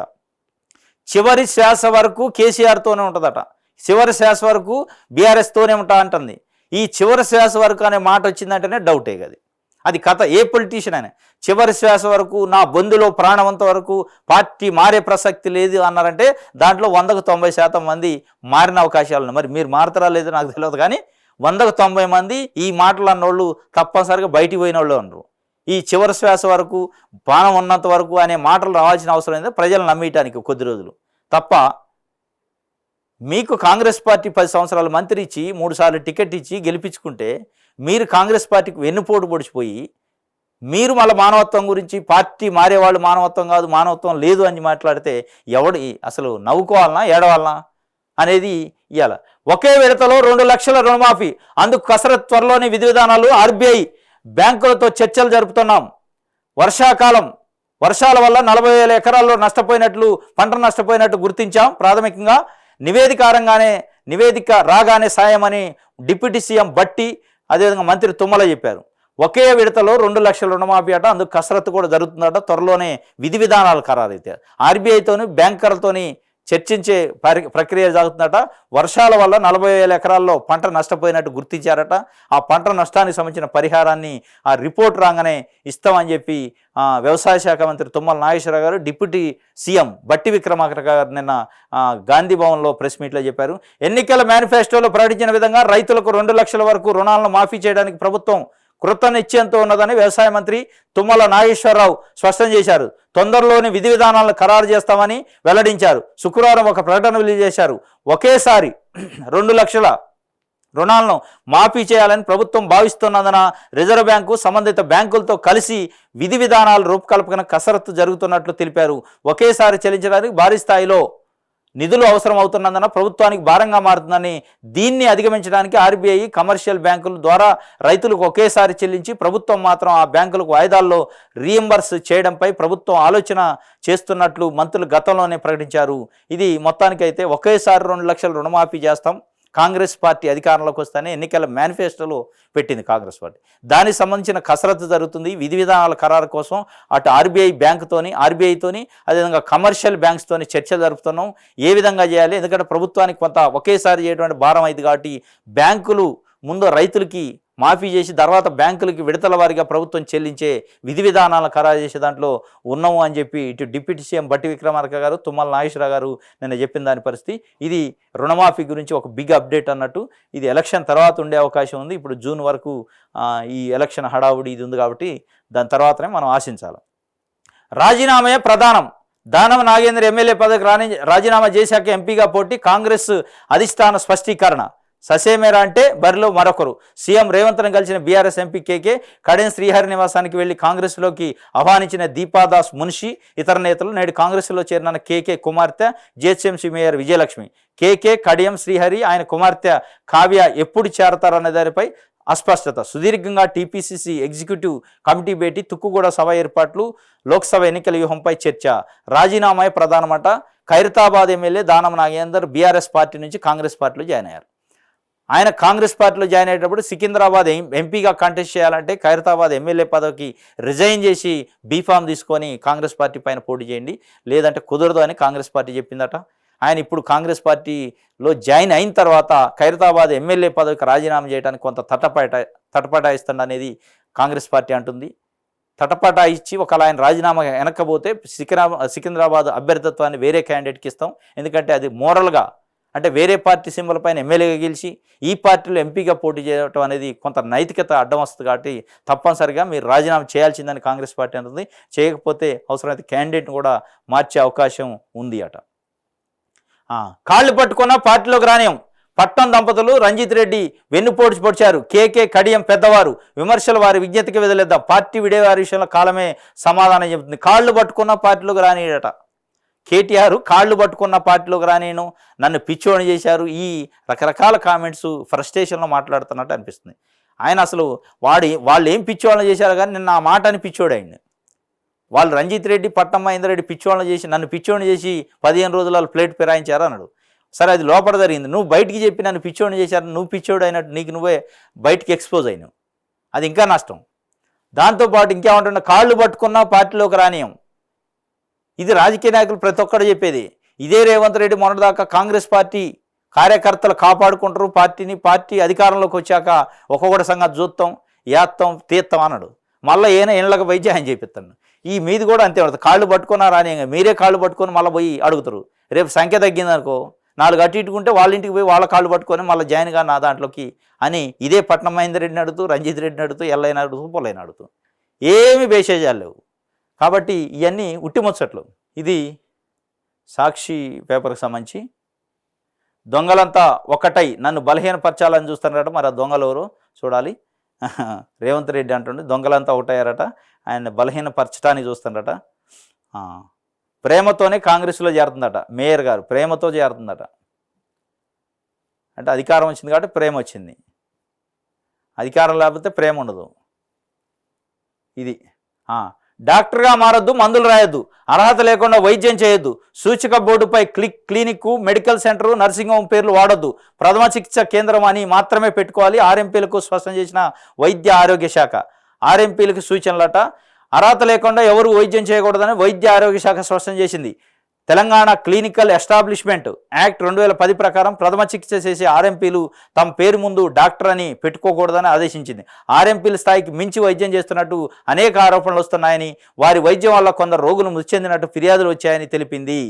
చివరి శ్వాస వరకు కేసీఆర్తోనే ఉంటుందట, చివరి శ్వాస వరకు బీఆర్ఎస్తోనే ఉంటా అంటుంది. ఈ చివరి శ్వాస వరకు అనే మాట వచ్చిందంటేనే డౌటే కదా. అది కథ. ఏ పొలిటీషియన్ అయినా చివరి శ్వాస వరకు, నా బొందులో ప్రాణవంత వరకు పార్టీ మారే ప్రసక్తి లేదు అన్నారంటే దాంట్లో 100కు 90% మంది మారిన అవకాశాలు ఉన్నాయి. మరి మీరు మారుతారా లేదో నాకు తెలియదు, కానీ 100కు 90 మంది ఈ మాటలు అన్నోళ్ళు తప్పనిసరిగా బయటికి పోయిన వాళ్ళు అన్నారు. ఈ చివరి శ్వాస వరకు, ప్రాణం ఉన్నంత వరకు అనే మాటలు రావాల్సిన అవసరం లేదు ప్రజలు నమ్మటానికి కొద్ది రోజులు తప్ప. మీకు కాంగ్రెస్ పార్టీ 10 సంవత్సరాలు మంత్రి ఇచ్చి 3 సార్లు టికెట్ ఇచ్చి గెలిపించుకుంటే మీరు కాంగ్రెస్ పార్టీకి వెన్నుపోటు పొడిచిపోయి మీరు మళ్ళీ మానవత్వం గురించి, పార్టీ మారేవాళ్ళు మానవత్వం కాదు, మానవత్వం లేదు అని మాట్లాడితే ఎవడు అసలు నవ్వుకోవాలనా ఏడవాలనా అనేది ఇవాళ. ఒకే విడతలో 2 లక్షల రుణమాఫీ, అందుకు కసరత్, త్వరలోని విధి విధానాలు, ఆర్బీఐ బ్యాంకులతో చర్చలు జరుపుతున్నాం. వర్షాకాలం, వర్షాల వల్ల 40,000 ఎకరాల్లో పంట నష్టపోయినట్టు గుర్తించాం. ప్రాథమికంగా నివేదిక రాగానే సాయమని డిప్యూటీ సీఎం బట్టి, అదేవిధంగా మంత్రి తుమ్మల చెప్పారు. ఒకే విడతలో 2 లక్షల రుణమాఫీ అట, అందుకు కసరత్తు కూడా జరుగుతుందట. త్వరలోనే విధి విధానాలు ఖరారైతే ఆర్బీఐతోని బ్యాంకర్లతోని చర్చించే ప్రక్రియ జరుగుతుందట. వర్షాల వల్ల 40,000 ఎకరాల్లో పంట నష్టపోయినట్టు గుర్తించారట. ఆ పంట నష్టానికి సంబంధించిన పరిహారాన్ని ఆ రిపోర్ట్ రాగానే ఇస్తామని చెప్పి వ్యవసాయ శాఖ మంత్రి తుమ్మల నాగేశ్వరరావు గారు డిప్యూటీ సీఎం బట్టి విక్రమార్క గారు నిన్న గాంధీ భవన్లో ప్రెస్ మీట్లో చెప్పారు. ఎన్నికల మేనిఫెస్టోలో ప్రకటించిన విధంగా రైతులకు 2 లక్షల వరకు రుణాలను మాఫీ చేయడానికి ప్రభుత్వం కృత నిశ్చయంతో ఉన్నదని వ్యవసాయ మంత్రి తుమ్మల నాగేశ్వరరావు స్పష్టం చేశారు. తొందరలోని విధి విధానాలను ఖరారు చేస్తామని వెల్లడించారు. శుక్రవారం ఒక ప్రకటన రిలీజ్ చేశారు. ఒకేసారి 2 లక్షల రుణాలను మాఫీ చేయాలని ప్రభుత్వం భావిస్తున్నందున రిజర్వ్ బ్యాంకు సంబంధిత బ్యాంకులతో కలిసి విధి విధానాల రూపకల్పన కసరత్తు జరుగుతున్నట్లు తెలిపారు. ఒకేసారి చెల్లించడానికి భారీ స్థాయిలో నిధులు అవసరం అవుతున్నందున ప్రభుత్వానికి భారంగా మారుతుందని, దీన్ని అధిగమించడానికి ఆర్బీఐ కమర్షియల్ బ్యాంకుల ద్వారా రైతులకు ఒకేసారి చెల్లించి ప్రభుత్వం మాత్రం ఆ బ్యాంకులకు వాయిదాల్లో రీఎంబర్స్ చేయడంపై ప్రభుత్వం ఆలోచన చేస్తున్నట్లు మంత్రులు గతంలోనే ప్రకటించారు. ఇది మొత్తానికైతే ఒకేసారి 2 లక్షల రుణమాఫీ చేస్తాం, కాంగ్రెస్ పార్టీ అధికారంలోకి వస్తేనే ఎన్నికల మేనిఫెస్టోలో పెట్టింది కాంగ్రెస్ పార్టీ. దానికి సంబంధించిన కసరత్తు జరుగుతుంది. విధి విధానాల ఖరారు కోసం అటు ఆర్బీఐతోని అదేవిధంగా కమర్షియల్ బ్యాంక్స్తోని చర్చలు జరుపుతున్నాం. ఏ విధంగా చేయాలి, ఎందుకంటే ప్రభుత్వానికి కొంత ఒకేసారి చేయటువంటి భారం అయింది కాబట్టి బ్యాంకులు ముందు రైతులకి మాఫీ చేసి తర్వాత బ్యాంకులకి విడతల వారీగా ప్రభుత్వం చెల్లించే విధి విధానాలను ఖరారు చేసే దాంట్లో ఉన్నాము అని చెప్పి ఇటు డిప్యూటీ సీఎం బట్టి విక్రమార్క గారు, తుమ్మల నాగేశ్వరరావు గారు నిన్న చెప్పిన దాని పరిస్థితి ఇది. రుణమాఫీ గురించి ఒక బిగ్ అప్డేట్ అన్నట్టు. ఇది ఎలక్షన్ తర్వాత ఉండే అవకాశం ఉంది. ఇప్పుడు జూన్ వరకు ఈ ఎలక్షన్ హడావుడి ఇది ఉంది కాబట్టి దాని తర్వాతనే మనం ఆశించాలి. రాజీనామే ప్రధానం. దానం నాగేంద్ర ఎమ్మెల్యే పదవికి రాజీనామా చేశాక ఎంపీగా పోటీ, కాంగ్రెస్ అధిష్టాన స్పష్టీకరణ. ససేమేరా అంటే బరిలో మరొకరు. సీఎం రేవంత్ను కలిసిన బీఆర్ఎస్ ఎంపీ కేకే, కడియం శ్రీహరి నివాసానికి వెళ్లి కాంగ్రెస్లోకి ఆహ్వానించిన దీపాదాస్ మున్షి ఇతర నేతలు నేడు కాంగ్రెస్లో చేరిన కేకే కుమార్తె జిహెచ్ఎంసీ మేయర్ విజయలక్ష్మి. కేకే, కడియం శ్రీహరి, ఆయన కుమార్తె కావ్య ఎప్పుడు చేరతారనే దానిపై అస్పష్టత. సుదీర్ఘంగా టీపీసీసీ ఎగ్జిక్యూటివ్ కమిటీ భేటీ, తుక్కుగూడ సభ ఏర్పాట్లు, లోక్సభ ఎన్నికల వ్యూహంపై చర్చ. రాజీనామా ప్రధానమట. Khairatabad MLA Danam Nagender BRS party నుంచి కాంగ్రెస్ పార్టీలో జాయిన్ అయ్యారు. ఆయన కాంగ్రెస్ పార్టీలో జాయిన్ అయ్యేటప్పుడు సికింద్రాబాద్ ఎంపీగా కంటెస్ట్ చేయాలంటే ఖైరతాబాద్ ఎమ్మెల్యే పదవికి రిజైన్ చేసి బీఫామ్ తీసుకొని కాంగ్రెస్ పార్టీ పైన పోటీ చేయండి, లేదంటే కుదరదు అని కాంగ్రెస్ పార్టీ చెప్పిందట. ఆయన ఇప్పుడు కాంగ్రెస్ పార్టీలో జాయిన్ అయిన తర్వాత ఖైరతాబాద్ ఎమ్మెల్యే పదవికి రాజీనామా చేయడానికి కొంత తటపటాయిస్తుంది అనేది కాంగ్రెస్ పార్టీ అంటుంది. తటపటా ఇచ్చి ఒకవేళ ఆయన రాజీనామా వెనక్కపోతే సికింద్రాబాద్ అభ్యర్థిత్వాన్ని వేరే క్యాండిడేట్కి ఇస్తాం, ఎందుకంటే అది మోరల్గా అంటే వేరే పార్టీ సింబల్ పైన ఎమ్మెల్యేగా గెలిచి ఈ పార్టీలో ఎంపీగా పోటీ చేయడం అనేది కొంత నైతికత అడ్డం వస్తుంది కాబట్టి తప్పనిసరిగా మీరు రాజీనామా చేయాల్సిందని కాంగ్రెస్ పార్టీ అంటుంది. చేయకపోతే అవసరమైతే క్యాండిడేట్ని కూడా మార్చే అవకాశం ఉంది అట. కాళ్ళు పట్టుకున్న పార్టీలోకి రానియం. పట్నం దంపతులు రంజిత్ రెడ్డి వెన్నుపోటు పొడిచారు. కేకే, కడియం పెద్దవారు విమర్శలు వారి విజ్ఞతకి వదిలేద్దాం. పార్టీ విడే వారి విషయంలో కాలమే సమాధానం చెబుతుంది. కాళ్ళు పట్టుకున్న పార్టీలోకి రానియడట. కేటీఆర్ కాళ్ళు పట్టుకున్న పార్టీలోకి రానేను, నన్ను పిచ్చోని చేశారు, ఈ రకరకాల కామెంట్స్ ఫ్రస్ట్రేషన్లో మాట్లాడుతున్నట్టు అనిపిస్తుంది. ఆయన అసలు వాళ్ళు ఏం పిచ్చోళ్ళని చేశారు కానీ నిన్న ఆ మాట అని పిచ్చోడు ఆయన. వాళ్ళు రంజిత్ రెడ్డి, పట్నం మహేందర్ రెడ్డి పిచ్చోళ్ళని చేసి నన్ను పిచ్చోని చేసి 15 రోజుల ప్లేట్ ఫిరాయించారు అన్నాడు. సరే అది లోపల జరిగింది, నువ్వు బయటికి చెప్పి నన్ను పిచ్చోని చేశారు, నువ్వు పిచ్చోడు అయినట్టు నీకు నువ్వే బయటికి ఎక్స్పోజ్ అయినావు, అది ఇంకా నష్టం. దాంతోపాటు ఇంకేమంటున్నా, కాళ్ళు పట్టుకున్న పార్టీలోకి రానియం. ఇది రాజకీయ నాయకులు ప్రతి ఒక్కరు చెప్పేది. ఇదే రేవంత్ రెడ్డి మొన్నటిదాకా కాంగ్రెస్ పార్టీ కార్యకర్తలు కాపాడుకుంటారు పార్టీ అధికారంలోకి వచ్చాక ఒక్కొక్కటి సంగతి చూస్తాం, యాత్తం, తీత్తం అన్నాడు. మళ్ళీ ఏనా ఇళ్ళకి వైద్యం ఆయన చేపిస్తాను. ఈ మీది కూడా అంతే పడుతుంది. కాళ్ళు పట్టుకున్నారా అని మీరే కాళ్ళు పట్టుకొని మళ్ళీ పోయి అడుగుతారు. రేపు సంఖ్య తగ్గిందనుకో 4 అటు ఇటుకుంటే వాళ్ళ ఇంటికి పోయి వాళ్ళ కాళ్ళు పట్టుకొని మళ్ళీ జాయిన్ గా నా దాంట్లోకి అని ఇదే పట్నం మహేందర్ రెడ్డిని అడుగుతూ, రంజిత్ రెడ్డిని అడుగుతూ, ఎల్లైనా అడుగుతూ, పొల్లైన అడుగుతూ ఏమి బేషేజాలు లేవు. కాబట్టి ఇవన్నీ ఉట్టిముచ్చట్లు. ఇది సాక్షి పేపర్కి సంబంధించి. దొంగలంతా ఒకటై నన్ను బలహీనపరచాలని చూస్తున్నారట. మరి ఆ దొంగలు ఎవరు చూడాలి. రేవంత్ రెడ్డి అంటుండే దొంగలంతా ఒకటయ్యారట, ఆయన బలహీనపరచడానికి చూస్తున్నారట. ప్రేమతోనే కాంగ్రెస్లో చేరుతుందట. మేయర్ గారు ప్రేమతో చేరుతుందట. అంటే అధికారం వచ్చింది కాబట్టి ప్రేమ వచ్చింది, అధికారం లేకపోతే ప్రేమ ఉండదు. ఇది డాక్టర్గా మారొద్దు, మందులు రాయొద్దు, అర్హత లేకుండా వైద్యం చేయొద్దు, సూచిక బోర్డుపై clinic, medical centre, nursing home పేర్లు వాడొద్దు, ప్రథమ చికిత్స కేంద్రం అని మాత్రమే పెట్టుకోవాలి ఆర్ఎంపీలకు స్పష్టం చేసిన వైద్య ఆరోగ్య శాఖ. ఆర్ఎంపీలకు సూచనలట. అర్హత లేకుండా ఎవరు వైద్యం చేయకూడదని వైద్య ఆరోగ్య శాఖ స్పష్టం చేసింది. తెలంగాణ క్లినికల్ ఎస్టాబ్లిష్మెంట్ యాక్ట్ 2010 ప్రకారం ప్రథమ చికిత్స చేసే ఆర్ఎంపీలు తమ పేరు ముందు డాక్టర్ అని పెట్టుకోకూడదని ఆదేశించింది. ఆర్ఎంపీల స్థాయికి మించి వైద్యం చేస్తున్నట్టు అనేక ఆరోపణలు వస్తున్నాయని, వారి వైద్యం వల్ల కొందరు రోగులు మృతి చెందినట్టు ఫిర్యాదులు వచ్చాయని తెలిపింది.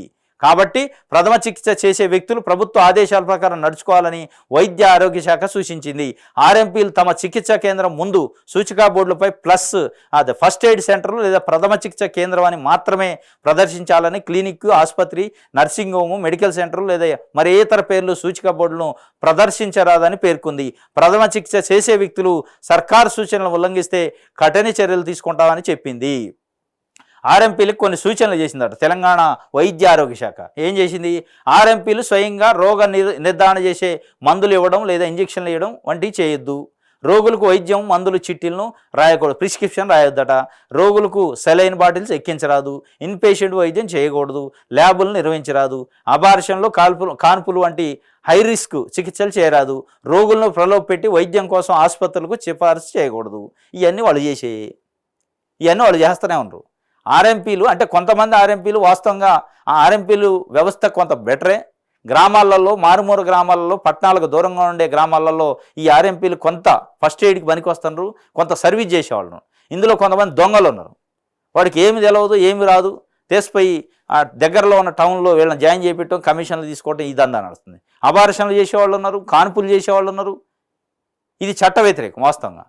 కాబట్టి ప్రథమ చికిత్స చేసే వ్యక్తులు ప్రభుత్వ ఆదేశాల ప్రకారం నడుచుకోవాలని వైద్య ఆరోగ్య శాఖ సూచించింది. ఆర్ఎంపీలు తమ చికిత్సా కేంద్రం ముందు సూచికా బోర్డులపై ప్లస్ అది ఫస్ట్ ఎయిడ్ సెంటర్లు లేదా ప్రథమ చికిత్స కేంద్రం అని మాత్రమే ప్రదర్శించాలని క్లినిక్, ఆసుపత్రి, నర్సింగ్ హోము, మెడికల్ సెంటర్లు లేదా మరి ఇతర పేర్లు సూచికా బోర్డులను ప్రదర్శించరాదని పేర్కొంది. ప్రథమ చికిత్స చేసే వ్యక్తులు సర్కారు సూచనలు ఉల్లంఘిస్తే కఠిన చర్యలు తీసుకుంటామని చెప్పింది. ఆర్ఎంపీలకు కొన్ని సూచనలు చేసిందట తెలంగాణ వైద్య ఆరోగ్య శాఖ. ఏం చేసింది? ఆర్ఎంపీలు స్వయంగా రోగ నిర్ధారణ చేసే మందులు ఇవ్వడం లేదా ఇంజక్షన్లు ఇవ్వడం వంటివి చేయొద్దు. రోగులకు వైద్యం మందులు చిట్టీలను రాయకూడదు, ప్రిస్క్రిప్షన్ రాయొద్దట. రోగులకు సెలైన్ బాటిల్స్ ఎక్కించరాదు, ఇన్పేషెంట్ వైద్యం చేయకూడదు, ల్యాబులు నిర్వహించరాదు, అబార్షన్లు, కాన్పులు వంటి హై రిస్క్ చికిత్సలు చేయరాదు, రోగులను ప్రలోభపెట్టి వైద్యం కోసం ఆసుపత్రులకు సిఫారసు చేయకూడదు. ఇవన్నీ వాళ్ళు చేస్తూనే ఉన్నారు. ఆర్ఎంపీలు అంటే కొంతమంది ఆర్ఎంపీలు వాస్తవంగా ఆ ఆర్ఎంపీలు వ్యవస్థ కొంత బెటరే. గ్రామాలలో, మారుమూల గ్రామాలలో, పట్టణాలకు దూరంగా ఉండే గ్రామాలలో ఈ ఆర్ఎంపీలు కొంత ఫస్ట్ ఎయిడ్కి పనికి వస్తున్నారు, కొంత సర్వీస్ చేసేవాళ్ళు. ఇందులో కొంతమంది దొంగలు ఉన్నారు. వాడికి ఏమి తెలియదు, ఏమి రాదు, తీసిపోయి ఆ దగ్గరలో ఉన్న టౌన్లో వీళ్ళని జాయిన్ చేయించడం, కమిషన్లు తీసుకోవడం ఇదంతా నడుస్తుంది. అబార్షన్లు చేసేవాళ్ళు ఉన్నారు, కాన్పులు చేసేవాళ్ళు ఉన్నారు. ఇది చట్ట వ్యతిరేకం వాస్తవంగా.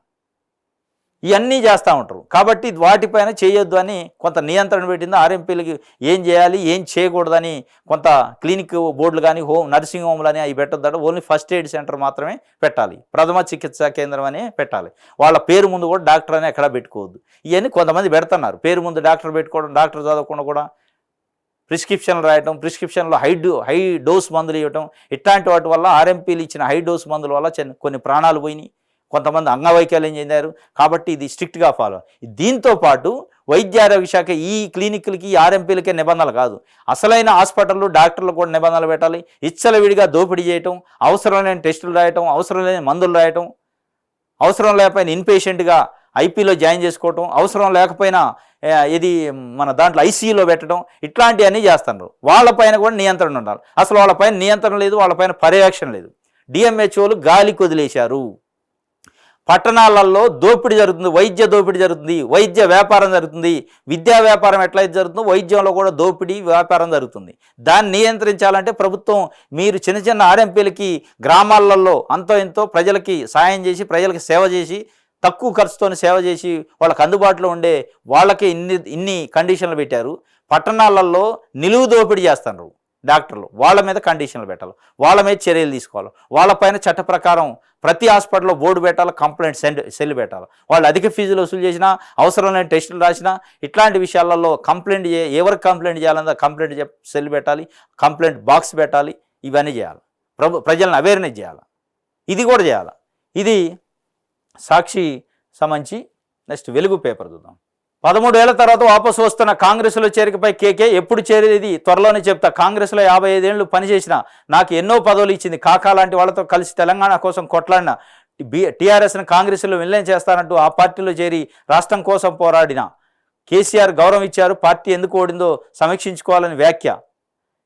ఇవన్నీ చేస్తూ ఉంటారు. కాబట్టి వాటిపైన చేయొద్దు అని కొంత నియంత్రణ పెట్టింది. ఆర్ఎంపీలకి ఏం చేయాలి, ఏం చేయకూడదని కొంత క్లినిక్ బోర్డులు కానీ, నర్సింగ్ హోమ్లు అని అవి పెట్టొద్దట. ఓన్లీ ఫస్ట్ ఎయిడ్ సెంటర్ మాత్రమే పెట్టాలి, ప్రథమ చికిత్సా కేంద్రం అనే పెట్టాలి. వాళ్ళ పేరు ముందు కూడా డాక్టర్ అని ఎక్కడా పెట్టుకోవద్దు. ఇవన్నీ కొంతమంది పెడుతున్నారు. పేరు ముందు డాక్టర్ పెట్టుకోవడం, డాక్టర్ చదవకుండా కూడా ప్రిస్క్రిప్షన్లు రాయటం, ప్రిస్క్రిప్షన్లో హై డోస్ మందులు ఇవ్వటం, ఇట్లాంటి వాటి వల్ల ఆర్ఎంపీలు ఇచ్చిన హై డోస్ మందుల వల్ల కొన్ని ప్రాణాలు పోయినాయి, కొంతమంది అంగవైకల్యం చెందారు. కాబట్టి ఇది స్ట్రిక్ట్గా ఫాలో. దీంతో పాటు వైద్య ఆరోగ్య శాఖ ఈ క్లినిక్లకి, ఈ ఆర్ఎంపీలకే నిబంధనలు కాదు, అసలైన హాస్పిటళ్ళు, డాక్టర్లు కూడా నిబంధనలు పెట్టాలి. ఇచ్చలవిడిగా దోపిడీ చేయటం, అవసరం లేని టెస్టులు రాయటం, అవసరం లేని మందులు రాయటం, అవసరం లేకపోయినా ఇన్పేషెంట్గా ఐపీలో జాయిన్ చేసుకోవటం, అవసరం లేకపోయినా ఇది మన దాంట్లో ఐసీయూలో పెట్టడం, ఇట్లాంటివన్నీ చేస్తున్నారు. వాళ్ళపైన కూడా నియంత్రణ ఉండాలి. అసలు వాళ్ళపైన నియంత్రణ లేదు, వాళ్ళపైన పర్యవేక్షణ లేదు. డిఎంహెచ్ఓలు గాలికి వదిలేశారు. పట్టణాలలో దోపిడీ జరుగుతుంది, వైద్య దోపిడీ జరుగుతుంది, వైద్య వ్యాపారం జరుగుతుంది. విద్యా వ్యాపారం ఎట్లయితే జరుగుతుందో వైద్యంలో కూడా దోపిడీ వ్యాపారం జరుగుతుంది. దాన్ని నియంత్రించాలంటే ప్రభుత్వం మీరు చిన్న చిన్న ఆర్ఎంపీలకి గ్రామాలలో అంతో ఎంతో ప్రజలకి సాయం చేసి, ప్రజలకి సేవ చేసి, తక్కువ ఖర్చుతో సేవ చేసి, వాళ్ళకి అందుబాటులో ఉండే వాళ్ళకి ఇన్ని కండిషన్లు పెట్టారు. పట్టణాలలో నిలువు దోపిడీ చేస్తున్నారు డాక్టర్లు. వాళ్ళ మీద కండిషన్లు పెట్టాలి, వాళ్ళ మీద చర్యలు తీసుకోవాలి. వాళ్ళపైన చట్ట ప్రకారం ప్రతి హాస్పిటల్లో బోర్డు పెట్టాలి, కంప్లైంట్ సెల్ పెట్టాలి. వాళ్ళు అధిక ఫీజులు వసూలు చేసినా, అవసరం లేని టెస్టులు రాసినా, ఇట్లాంటి విషయాలలో కంప్లైంట్ ఎవరికి కంప్లైంట్ చేయాలన్నా కంప్లైంట్ సెల్ పెట్టాలి, కంప్లైంట్ బాక్స్ పెట్టాలి. ఇవన్నీ చేయాలి. ప్రజలను అవేర్నెస్ చేయాలి. ఇది కూడా చేయాలి. ఇది సాక్షి సంబంధించి. నెక్స్ట్ వెలుగు పేపర్ చూద్దాం. 13 ఏళ్ల తర్వాత వాపసు వస్తున్న కాంగ్రెస్లో చేరికపై కేకే. ఎప్పుడు చేరేది త్వరలోనే చెప్తా. కాంగ్రెస్లో 55 ఏళ్ళు పనిచేసిన, నాకు ఎన్నో పదవులు ఇచ్చింది, కాకా లాంటి వాళ్ళతో కలిసి తెలంగాణ కోసం కొట్లాడిన, టీఆర్ఎస్ను కాంగ్రెస్లో విలీనం చేస్తానంటూ ఆ పార్టీలో చేరి రాష్ట్రం కోసం పోరాడిన కేసీఆర్ గౌరవం ఇచ్చారు. పార్టీ ఎందుకు ఓడిందో సమీక్షించుకోవాలని వ్యాఖ్య.